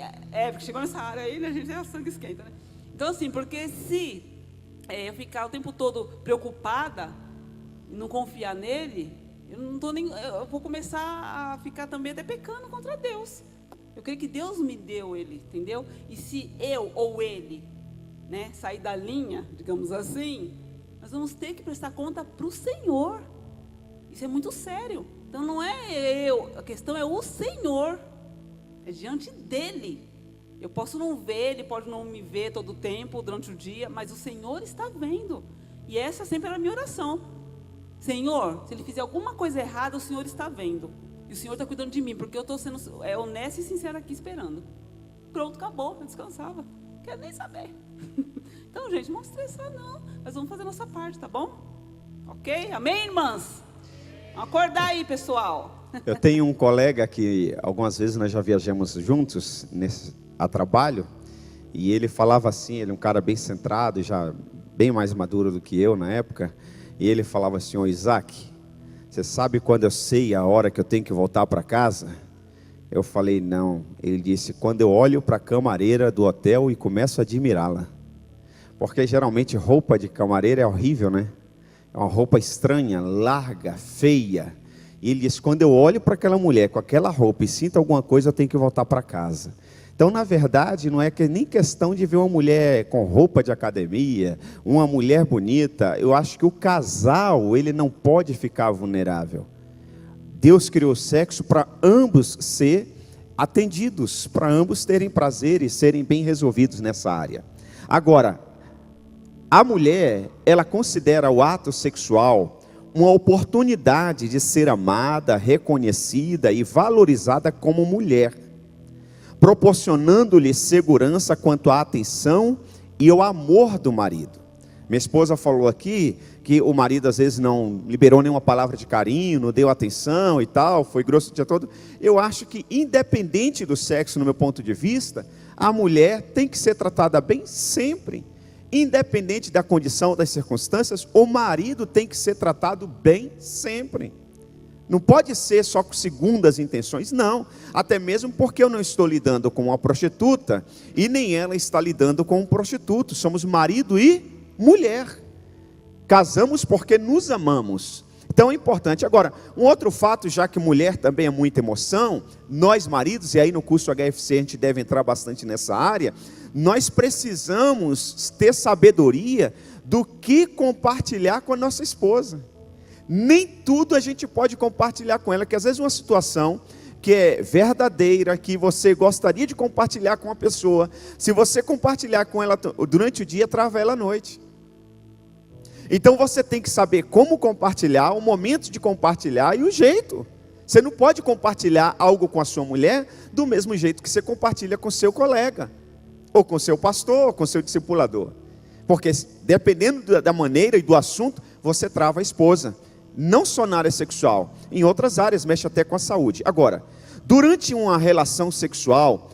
S2: porque chegou nessa área aí, né, a gente é sangue esquenta, né? Então assim, porque se eu ficar o tempo todo preocupada e não confiar nele, eu vou começar a ficar também até pecando contra Deus. Eu creio que Deus me deu ele, entendeu? E se eu ou ele, né, sair da linha, digamos assim, nós vamos ter que prestar conta para o Senhor. Isso é muito sério. Então não é eu, a questão é o Senhor. É diante dele. Eu posso não ver, ele pode não me ver todo o tempo, durante o dia, mas o Senhor está vendo. E essa sempre era a minha oração. Senhor, se ele fizer alguma coisa errada, o Senhor está vendo. E o Senhor está cuidando de mim, porque eu estou sendo honesta e sincera aqui esperando. Pronto, acabou, eu descansava. Não quero nem saber. Então, gente, não vamos estressar não. Mas vamos fazer a nossa parte, tá bom? Ok? Amém, irmãs? Vamos acordar aí, pessoal.
S1: Eu tenho um colega que algumas vezes nós já viajamos juntos a trabalho. E ele falava assim, ele é um cara bem centrado, já bem mais maduro do que eu na época. E ele falava assim, ô Isaac, você sabe quando eu sei a hora que eu tenho que voltar para casa? Eu falei, não. Ele disse, quando eu olho para a camareira do hotel e começo a admirá-la. Porque geralmente roupa de camareira é horrível, né? É uma roupa estranha, larga, feia. E ele disse, quando eu olho para aquela mulher com aquela roupa e sinto alguma coisa, eu tenho que voltar para casa. Então, na verdade, não é nem questão de ver uma mulher com roupa de academia, uma mulher bonita. Eu acho que o casal, ele não pode ficar vulnerável. Deus criou o sexo para ambos ser atendidos, para ambos terem prazer e serem bem resolvidos nessa área. Agora, a mulher, ela considera o ato sexual uma oportunidade de ser amada, reconhecida e valorizada como mulher, proporcionando-lhe segurança quanto à atenção e ao amor do marido. Minha esposa falou aqui que o marido às vezes não liberou nenhuma palavra de carinho, não deu atenção e tal, foi grosso o dia todo. Eu acho que independente do sexo, no meu ponto de vista, a mulher tem que ser tratada bem sempre, independente da condição, das circunstâncias, o marido tem que ser tratado bem sempre. Não pode ser só com segundas intenções, não. Até mesmo porque eu não estou lidando com uma prostituta e nem ela está lidando com um prostituto. Somos marido e mulher. Casamos porque nos amamos. Então é importante. Agora, um outro fato, já que mulher também é muita emoção, nós maridos, e aí no curso HFC a gente deve entrar bastante nessa área, nós precisamos ter sabedoria do que compartilhar com a nossa esposa. Nem tudo a gente pode compartilhar com ela, que às vezes uma situação que é verdadeira, que você gostaria de compartilhar com uma pessoa, se você compartilhar com ela durante o dia, trava ela à noite. Então você tem que saber como compartilhar, o momento de compartilhar e o jeito. Você não pode compartilhar algo com a sua mulher do mesmo jeito que você compartilha com seu colega, ou com seu pastor, ou com seu discipulador. Porque dependendo da maneira e do assunto, você trava a esposa. Não só na área sexual, em outras áreas, mexe até com a saúde. Agora, durante uma relação sexual,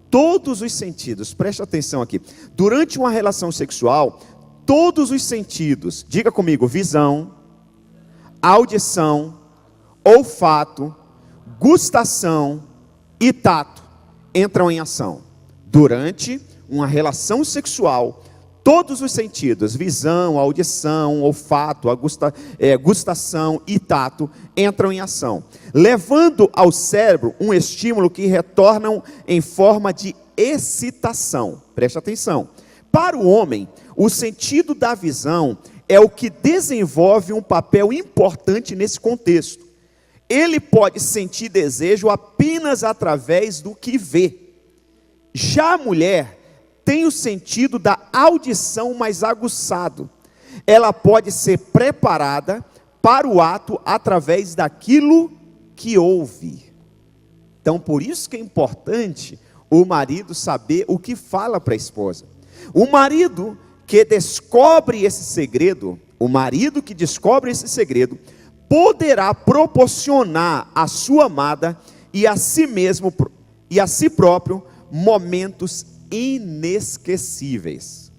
S1: todos os sentidos, preste atenção aqui, durante uma relação sexual, todos os sentidos, diga comigo, visão, audição, olfato, gustação e tato, entram em ação. Durante uma relação sexual, todos os sentidos, visão, audição, olfato, gustação e tato, entram em ação, levando ao cérebro um estímulo que retornam em forma de excitação. Preste atenção. Para o homem, o sentido da visão é o que desenvolve um papel importante nesse contexto. Ele pode sentir desejo apenas através do que vê. Já a mulher tem o sentido da audição mais aguçado. Ela pode ser preparada para o ato através daquilo que ouve. Então, por isso que é importante o marido saber o que fala para a esposa. O marido que descobre esse segredo, poderá proporcionar à sua amada e a si mesmo e a si próprio momentos inesquecíveis.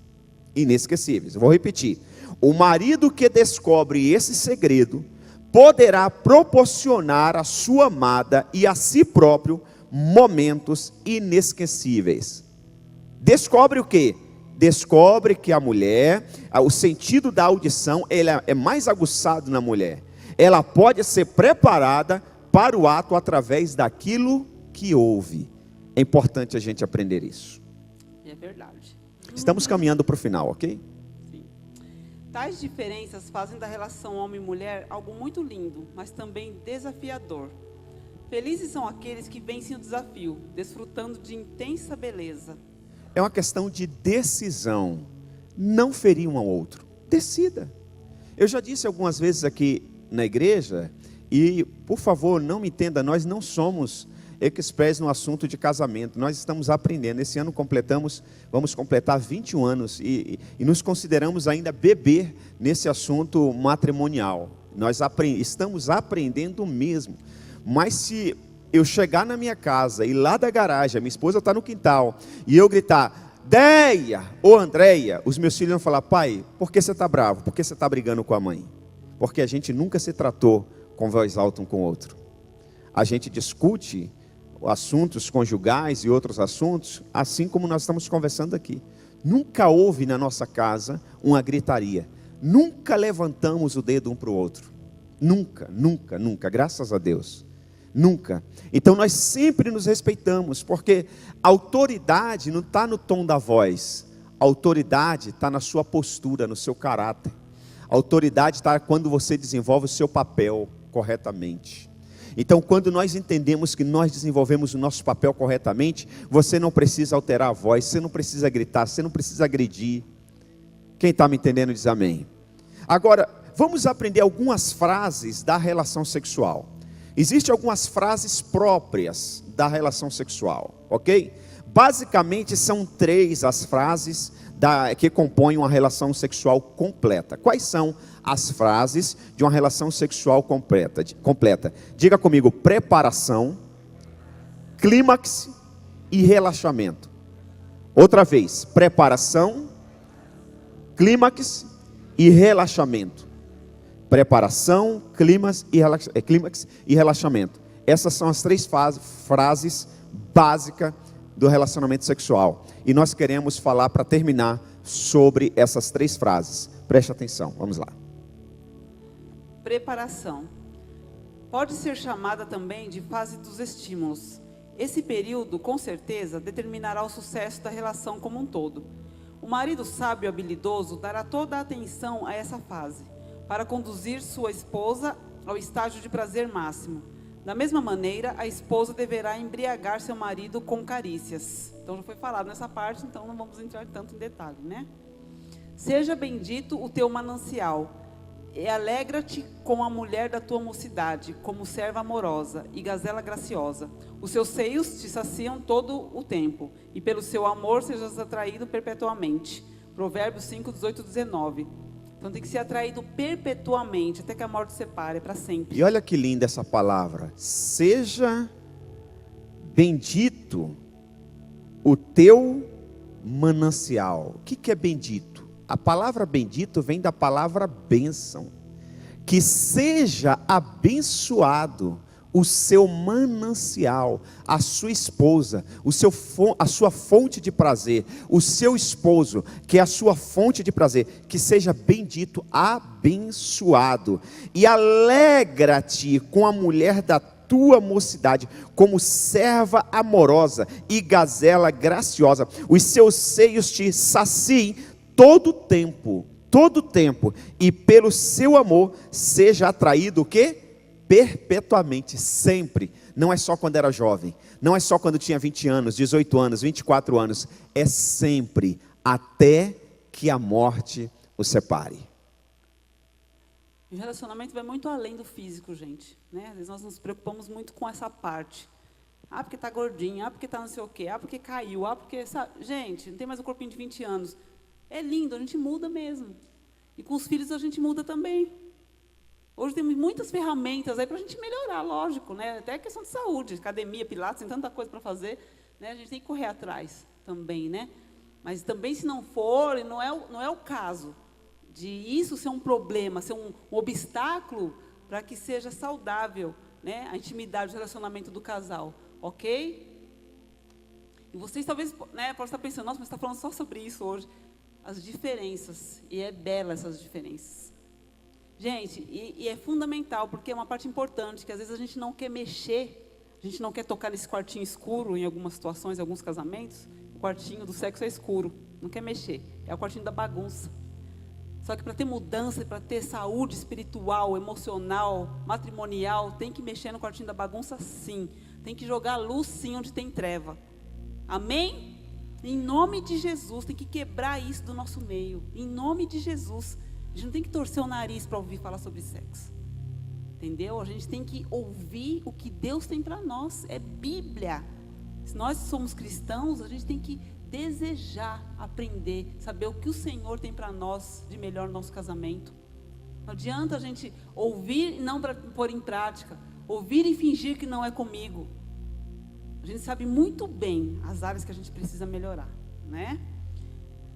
S1: Inesquecíveis. Eu vou repetir. O marido que descobre esse segredo poderá proporcionar à sua amada e a si próprio momentos inesquecíveis. Descobre o quê? Descobre que a mulher, o sentido da audição, ele é mais aguçado na mulher. Ela pode ser preparada para o ato através daquilo que ouve. É importante a gente aprender isso.
S2: É verdade.
S1: Estamos caminhando para o final, ok?
S2: Sim. Tais diferenças fazem da relação homem e mulher algo muito lindo, mas também desafiador. Felizes são aqueles que vencem o desafio, desfrutando de intensa beleza.
S1: É uma questão de decisão. Não ferir um ao outro. Decida. Eu já disse algumas vezes aqui na igreja, e por favor, não me entenda, nós não somos experts no assunto de casamento, nós estamos aprendendo. Esse ano vamos completar 21 anos e nos consideramos ainda bebê nesse assunto matrimonial. Nós estamos aprendendo mesmo. Mas se eu chegar na minha casa e lá da garagem, a minha esposa está no quintal, e eu gritar, Deia ou Andréia, os meus filhos vão falar, pai, por que você está bravo? Por que você está brigando com a mãe? Porque a gente nunca se tratou com voz alta um com o outro. A gente discute assuntos conjugais e outros assuntos, assim como nós estamos conversando aqui. Nunca houve na nossa casa uma gritaria. Nunca levantamos o dedo um para o outro. Nunca, nunca, nunca, graças a Deus. Nunca. Então nós sempre nos respeitamos, porque a autoridade não está no tom da voz. A autoridade está na sua postura, no seu caráter. A autoridade está quando você desenvolve o seu papel corretamente. Então, quando nós entendemos que nós desenvolvemos o nosso papel corretamente, você não precisa alterar a voz, você não precisa gritar, você não precisa agredir. Quem está me entendendo diz amém. Agora, vamos aprender algumas frases da relação sexual. Existem algumas frases próprias da relação sexual, ok? Basicamente são 3 as frases que compõem uma relação sexual completa. Quais são as frases de uma relação sexual completa? Diga comigo, preparação, clímax e relaxamento. Outra vez, preparação, clímax e relaxamento. Preparação, clímax e relaxamento. Essas são as 3 frases básicas do relacionamento sexual. E nós queremos falar, para terminar, sobre essas 3 frases. Preste atenção, vamos lá.
S2: Preparação. Pode ser chamada também de fase dos estímulos. Esse período, com certeza, determinará o sucesso da relação como um todo. O marido sábio e habilidoso dará toda a atenção a essa fase, para conduzir sua esposa ao estágio de prazer máximo. Da mesma maneira, a esposa deverá embriagar seu marido com carícias. Então já foi falado nessa parte, então não vamos entrar tanto em detalhe, né? Seja bendito o teu manancial, e alegra-te com a mulher da tua mocidade, como serva amorosa e gazela graciosa. Os seus seios te saciam todo o tempo, e pelo seu amor sejas atraído perpetuamente. Provérbios 5, 18, 19. Então tem que ser atraído perpetuamente, até que a morte separe, para sempre.
S1: E olha que linda essa palavra. Seja bendito o teu manancial. O que é bendito? A palavra bendito vem da palavra bênção. Que seja abençoado o seu manancial, a sua esposa, a sua fonte de prazer, o seu esposo, que é a sua fonte de prazer, que seja bendito, abençoado. E alegra-te com a mulher da tua mocidade, como serva amorosa e gazela graciosa. Os seus seios te saciem todo o tempo, e pelo seu amor seja atraído o quê? Perpetuamente, sempre. Não é só quando era jovem, não é só quando tinha 20 anos, 18 anos, 24 anos, é sempre, até que a morte o separe.
S2: O relacionamento vai muito além do físico, gente, né? Às vezes nós nos preocupamos muito com essa parte. Ah, porque está gordinho, ah, porque está não sei o quê, ah, porque caiu, ah, porque... Sabe? Gente, não tem mais um corpinho de 20 anos. É lindo, a gente muda mesmo. E com os filhos a gente muda também. Hoje temos muitas ferramentas aí para a gente melhorar, lógico, né? Até questão de saúde, academia, pilates, tem tanta coisa para fazer, né? A gente tem que correr atrás também, né? Mas também se não for, não é o caso de isso ser um problema, ser um obstáculo para que seja saudável, né? A intimidade, o relacionamento do casal, ok? E vocês talvez, né, possam estar pensando, nossa, mas você está falando só sobre isso hoje. As diferenças, e é bela essas diferenças. Gente, e é fundamental, porque é uma parte importante, que às vezes a gente não quer mexer, a gente não quer tocar nesse quartinho escuro, em algumas situações, em alguns casamentos, o quartinho do sexo é escuro, não quer mexer, é o quartinho da bagunça. Só que para ter mudança, para ter saúde espiritual, emocional, matrimonial, tem que mexer no quartinho da bagunça sim, tem que jogar luz sim onde tem treva. Amém? Em nome de Jesus, tem que quebrar isso do nosso meio, em nome de Jesus. A gente não tem que torcer o nariz para ouvir falar sobre sexo. Entendeu? A gente tem que ouvir o que Deus tem para nós. É Bíblia. Se nós somos cristãos, a gente tem que desejar aprender, saber o que o Senhor tem para nós de melhor no nosso casamento. Não adianta a gente ouvir e não pôr em prática. Ouvir e fingir que não é comigo. A gente sabe muito bem as áreas que a gente precisa melhorar, né?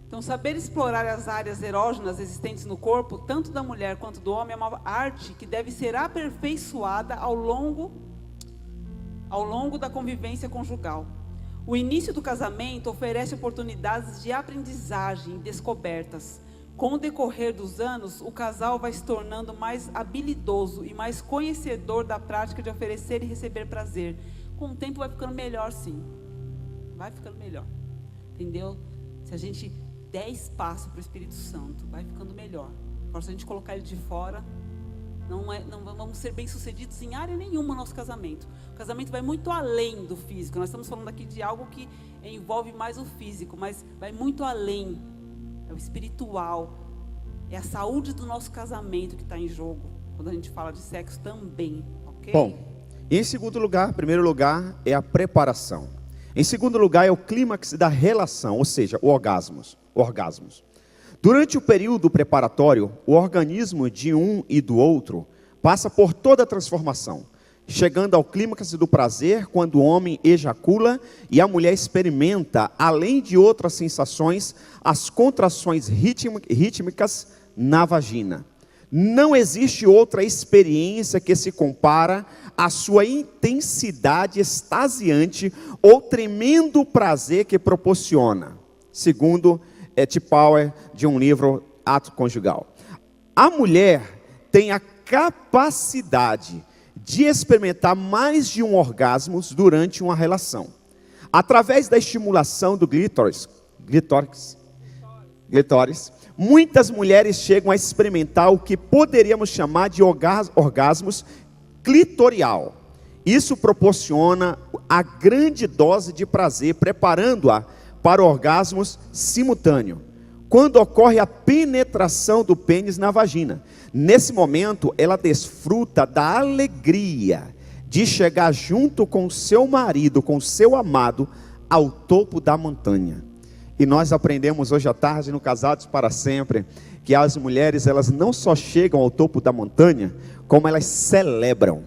S2: Então, saber explorar as áreas erógenas existentes no corpo, tanto da mulher quanto do homem, é uma arte que deve ser aperfeiçoada ao longo da convivência conjugal. O início do casamento oferece oportunidades de aprendizagem e descobertas. Com o decorrer dos anos, o casal vai se tornando mais habilidoso e mais conhecedor da prática de oferecer e receber prazer. Com o tempo vai ficando melhor, sim. Vai ficando melhor. Entendeu? Se a gente der espaço para o Espírito Santo, vai ficando melhor. Agora, se a gente colocar ele de fora, não vamos ser bem-sucedidos em área nenhuma no nosso casamento. O casamento vai muito além do físico. Nós estamos falando aqui de algo que envolve mais o físico, mas vai muito além. É o espiritual. É a saúde do nosso casamento que está em jogo. Quando a gente fala de sexo também, ok?
S1: Bom, em segundo lugar, primeiro lugar, é a preparação. Em segundo lugar, é o clímax da relação, ou seja, orgasmos. Durante o período preparatório, o organismo de um e do outro passa por toda a transformação, chegando ao clímax do prazer, quando o homem ejacula e a mulher experimenta, além de outras sensações, as contrações rítmicas na vagina. Não existe outra experiência que se compara à sua intensidade extasiante ou tremendo prazer que proporciona, segundo T. Power, de um livro Ato Conjugal. A mulher tem a capacidade de experimentar mais de um orgasmo durante uma relação. Através da estimulação do clítoris, muitas mulheres chegam a experimentar o que poderíamos chamar de orgasmos clitorial. Isso proporciona a grande dose de prazer, preparando-a para orgasmos simultâneos, quando ocorre a penetração do pênis na vagina. Nesse momento, ela desfruta da alegria de chegar junto com o seu marido, com o seu amado, ao topo da montanha. E nós aprendemos hoje à tarde no Casados para Sempre, que as mulheres, elas não só chegam ao topo da montanha, como elas celebram,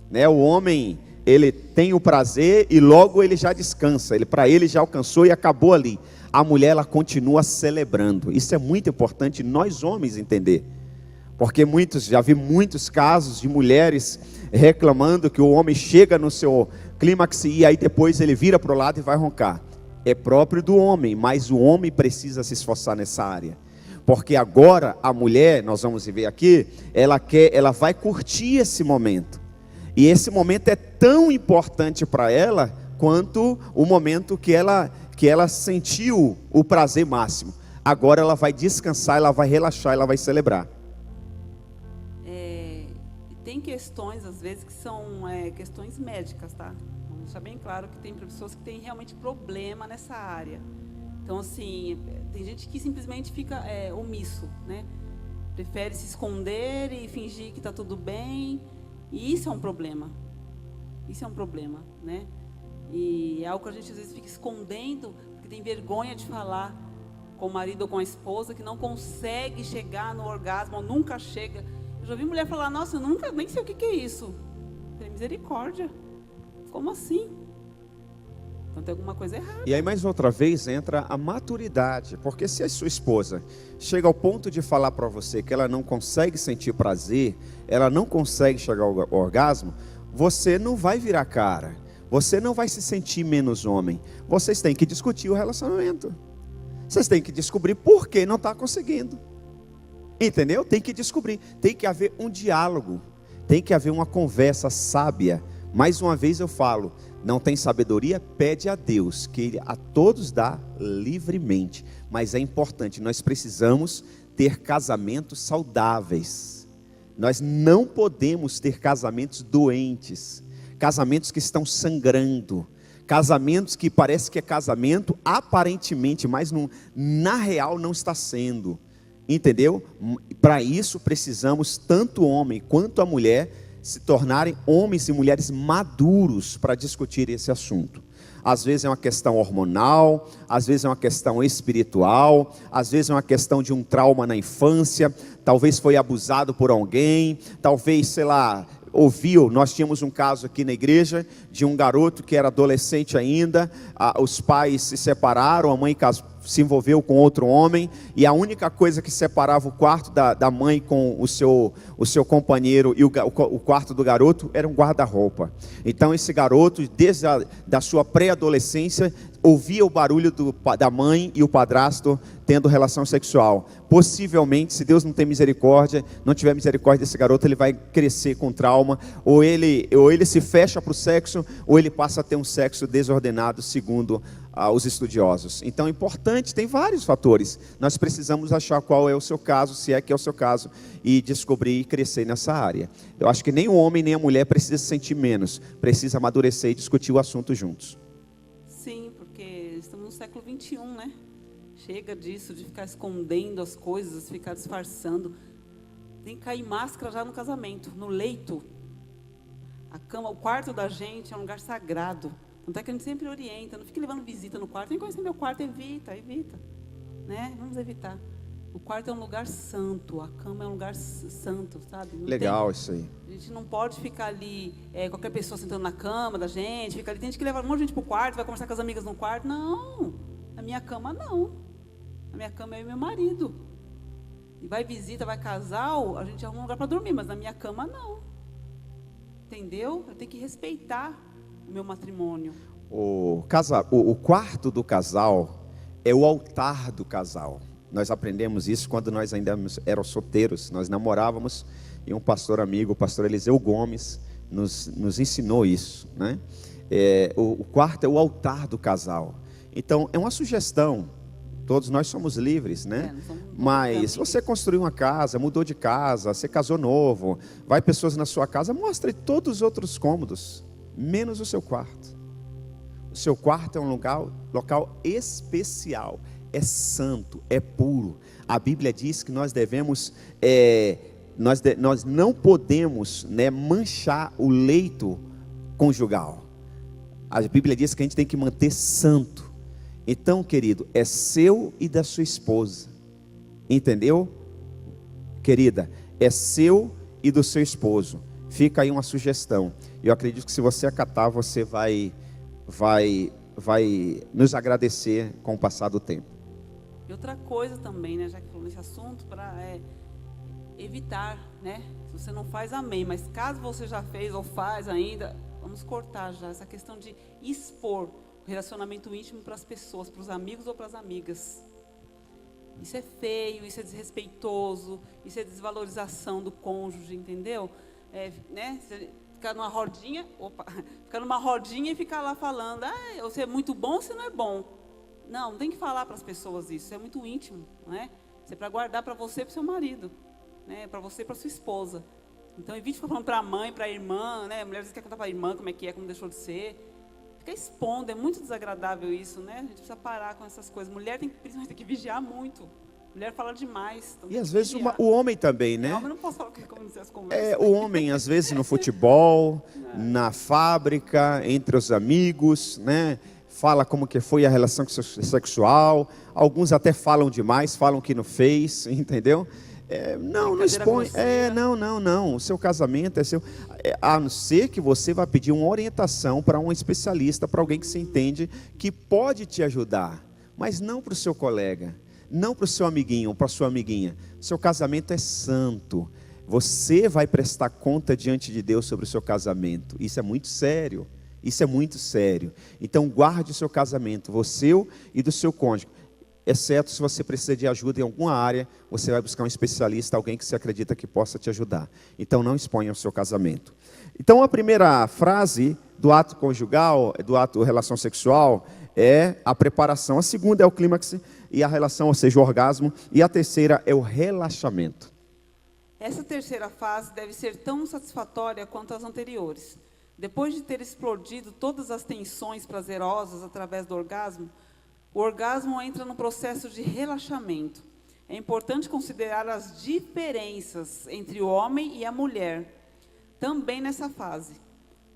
S1: né? O homem, ele tem o prazer e logo ele já descansa, para ele já alcançou e acabou ali. A mulher, ela continua celebrando. Isso é muito importante nós homens entender, porque já vi muitos casos de mulheres reclamando que o homem chega no seu clímax e aí depois ele vira para o lado e vai roncar. É próprio do homem, mas o homem precisa se esforçar nessa área, porque agora a mulher, nós vamos ver aqui, ela vai curtir esse momento, e esse momento é tão importante para ela quanto o momento que ela sentiu o prazer máximo. Agora ela vai descansar, ela vai relaxar, ela vai celebrar.
S2: Tem questões, às vezes, que são questões médicas, tá? Vamos deixar bem claro que tem pessoas que têm realmente problema nessa área. Então, assim, tem gente que simplesmente fica omisso, né? Prefere se esconder e fingir que está tudo bem. E isso é um problema. Isso é um problema, né? E é algo que a gente às vezes fica escondendo, porque tem vergonha de falar com o marido ou com a esposa, que não consegue chegar no orgasmo, ou nunca chega. Eu já vi mulher falar, nossa, eu nunca, nem sei o que é isso. Eu falei, misericórdia, como assim? Então tem alguma coisa errada.
S1: E aí mais outra vez entra a maturidade, porque se a sua esposa chega ao ponto de falar para você que ela não consegue sentir prazer, ela não consegue chegar ao orgasmo, você não vai virar cara, você não vai se sentir menos homem. Vocês têm que discutir o relacionamento, vocês têm que descobrir por que não está conseguindo, entendeu? Tem que descobrir, tem que haver um diálogo, tem que haver uma conversa sábia. Mais uma vez eu falo, não tem sabedoria, pede a Deus, que Ele a todos dá livremente. Mas é importante, nós precisamos ter casamentos saudáveis. Nós não podemos ter casamentos doentes, casamentos que estão sangrando, casamentos que parece que é casamento aparentemente, mas na real não está sendo. Entendeu? Para isso precisamos, tanto o homem quanto a mulher, se tornarem homens e mulheres maduros para discutir esse assunto. Às vezes é uma questão hormonal, às vezes é uma questão espiritual, às vezes é uma questão de um trauma na infância, talvez foi abusado por alguém, talvez, sei lá, nós tínhamos um caso aqui na igreja, de um garoto que era adolescente ainda, os pais se separaram, a mãe se envolveu com outro homem, e a única coisa que separava o quarto da mãe com o seu companheiro e o quarto do garoto era um guarda-roupa. Então esse garoto, desde da sua pré-adolescência, ouvia o barulho da mãe e o padrasto tendo relação sexual. Possivelmente, se Deus não tem misericórdia, não tiver misericórdia desse garoto, ele vai crescer com trauma, ou ele se fecha para o sexo, ou ele passa a ter um sexo desordenado, segundo os estudiosos. Então é importante, tem vários fatores. Nós precisamos achar qual é o seu caso, se é que é o seu caso, e descobrir e crescer nessa área. Eu acho que nem o homem nem a mulher precisa se sentir menos, precisa amadurecer e discutir o assunto juntos.
S2: Sim, porque estamos no século 21, né? Chega disso, de ficar escondendo as coisas, ficar disfarçando. Tem que cair máscara já no casamento, no leito. A cama, o quarto da gente é um lugar sagrado. Tanto é que a gente sempre orienta, não fique levando visita no quarto, nem conhecer meu quarto, evita, né? Vamos evitar. O quarto é um lugar santo, a cama é um lugar santo, sabe?
S1: Legal isso aí.
S2: A gente não pode ficar ali, qualquer pessoa sentando na cama da gente, fica ali, tem gente que leva um monte de gente pro quarto, vai conversar com as amigas no quarto. Não, na minha cama não. Na minha cama é eu e meu marido. E vai visita, vai casal, a gente arruma um lugar para dormir, mas na minha cama não. Entendeu? Eu tenho que respeitar o meu matrimônio.
S1: O quarto do casal é o altar do casal. Nós aprendemos isso quando nós ainda éramos solteiros. Nós namorávamos e um pastor amigo, o pastor Eliseu Gomes, nos ensinou isso, né? O quarto é o altar do casal. Então, é uma sugestão. Todos nós somos livres, né? Mas você construiu uma casa, mudou de casa, você casou novo, vai pessoas na sua casa, mostre todos os outros cômodos, menos o seu quarto. O seu quarto é um local especial, é santo, é puro. A Bíblia diz que nós devemos, nós não podemos, né, manchar o leito conjugal. A Bíblia diz que a gente tem que manter santo. Então, querido, é seu e da sua esposa. Entendeu? Querida, é seu e do seu esposo. Fica aí uma sugestão. Eu acredito que se você acatar, você vai nos agradecer com o passar do tempo.
S2: E outra coisa também, né, já que falou nesse assunto, para evitar, né? Se você não faz, amém. Mas caso você já fez ou faz ainda, vamos cortar já essa questão de expor o relacionamento íntimo para as pessoas, para os amigos ou para as amigas. Isso é feio, isso é desrespeitoso, isso é desvalorização do cônjuge, entendeu? Né? Ficar numa rodinha, ficar numa rodinha e ficar lá falando, você é muito bom ou você não é bom? Não tem que falar para as pessoas isso, é muito íntimo, né? Isso é para guardar para você e para o seu marido, né? Para você e para sua esposa. Então evite ficar falando para a mãe, para a irmã, né? A mulher às vezes quer contar para a irmã como é que é, como deixou de ser. Fica expondo, é muito desagradável isso, né? A gente precisa parar com essas coisas. Mulher principalmente tem que vigiar muito. Mulher fala demais. Então
S1: e às vezes o homem também, né?
S2: O homem não posso falar como as conversas.
S1: O homem, às vezes, no futebol, na fábrica, entre os amigos, né? Fala como que foi a relação sexual. Alguns até falam demais, falam que não fez, entendeu? Não expõe. Não. O seu casamento é seu. A não ser que você vá pedir uma orientação para um especialista, para alguém que se entende, que pode te ajudar, mas não para o seu colega, não para o seu amiguinho, para a sua amiguinha. Seu casamento é santo. Você vai prestar conta diante de Deus sobre o seu casamento. Isso é muito sério. Isso é muito sério. Então guarde o seu casamento, você e do seu cônjuge. Exceto se você precisa de ajuda em alguma área, você vai buscar um especialista, alguém que você acredita que possa te ajudar. Então não exponha o seu casamento. Então a primeira frase do ato conjugal, do ato relação sexual, é a preparação. A segunda é o clímax e a relação, ou seja, o orgasmo. E a terceira é o relaxamento.
S2: Essa terceira fase deve ser tão satisfatória quanto as anteriores. Depois de ter explodido todas as tensões prazerosas através do orgasmo, o orgasmo entra no processo de relaxamento. É importante considerar as diferenças entre o homem e a mulher, também nessa fase.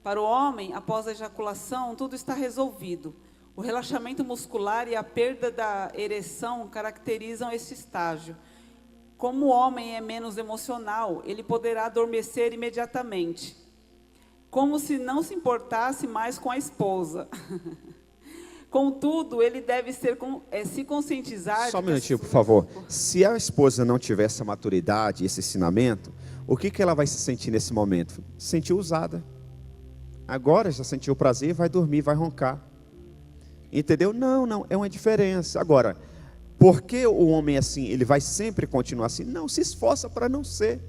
S2: Para o homem, após a ejaculação, tudo está resolvido. O relaxamento muscular e a perda da ereção caracterizam esse estágio. Como o homem é menos emocional, ele poderá adormecer imediatamente, como se não se importasse mais com a esposa. Contudo, ele deve se conscientizar...
S1: Só um minutinho, por favor. Se a esposa não tiver essa maturidade, esse ensinamento, o que ela vai se sentir nesse momento? Se sentir usada. Agora já sentiu prazer, vai dormir, vai roncar. Entendeu? Não, é uma diferença. Agora, por que o homem é assim? Ele vai sempre continuar assim? Não, se esforça para não ser.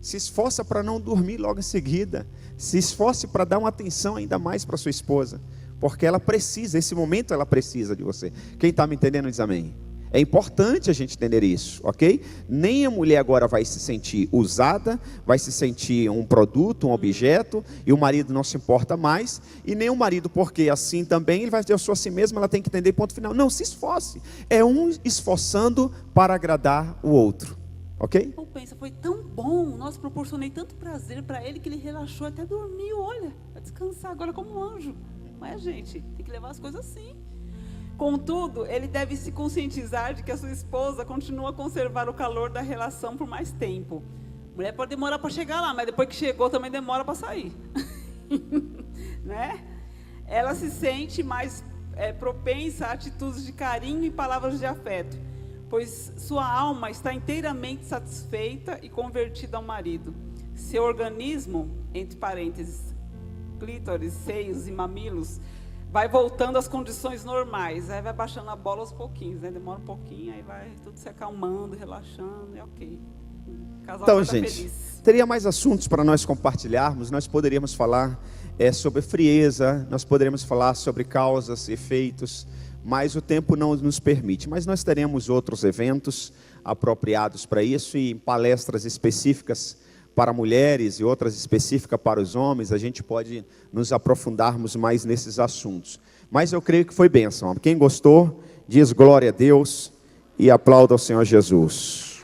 S1: Se esforça para não dormir logo em seguida. Se esforce para dar uma atenção ainda mais para sua esposa. Porque ela precisa, esse momento ela precisa de você. Quem está me entendendo diz amém. É importante a gente entender isso, ok? Nem a mulher agora vai se sentir usada, vai se sentir um produto, um objeto, e o marido não se importa mais, e nem o marido, porque assim também ele vai dizer, eu sou assim mesmo, ela tem que entender, ponto final. Não, se esforce. É um esforçando para agradar o outro, ok?
S2: Ou pensa, foi tão bom, nossa, proporcionei tanto prazer para ele que ele relaxou, até dormiu, olha, vai descansar agora como um anjo. Mas, gente, tem que levar as coisas assim. Contudo, ele deve se conscientizar de que a sua esposa continua a conservar o calor da relação por mais tempo. A mulher pode demorar para chegar lá, mas depois que chegou também demora para sair. Né? Ela se sente mais propensa a atitudes de carinho e palavras de afeto, pois sua alma está inteiramente satisfeita e convertida ao marido. Seu organismo, entre parênteses, clítoris, seios e mamilos, vai voltando às condições normais, aí vai baixando a bola aos pouquinhos, né? Demora um pouquinho, aí vai tudo se acalmando, relaxando, é ok. O casal
S1: Então,
S2: vai estar
S1: gente,
S2: feliz.
S1: teria mais assuntos para nós compartilharmos. Nós poderíamos falar sobre frieza, nós poderíamos falar sobre causas, efeitos, mas o tempo não nos permite. Mas nós teremos outros eventos apropriados para isso e palestras específicas para mulheres e outras específicas para os homens. A gente pode nos aprofundarmos mais nesses assuntos. Mas eu creio que foi bênção. Quem gostou, diz glória a Deus e aplauda ao Senhor Jesus.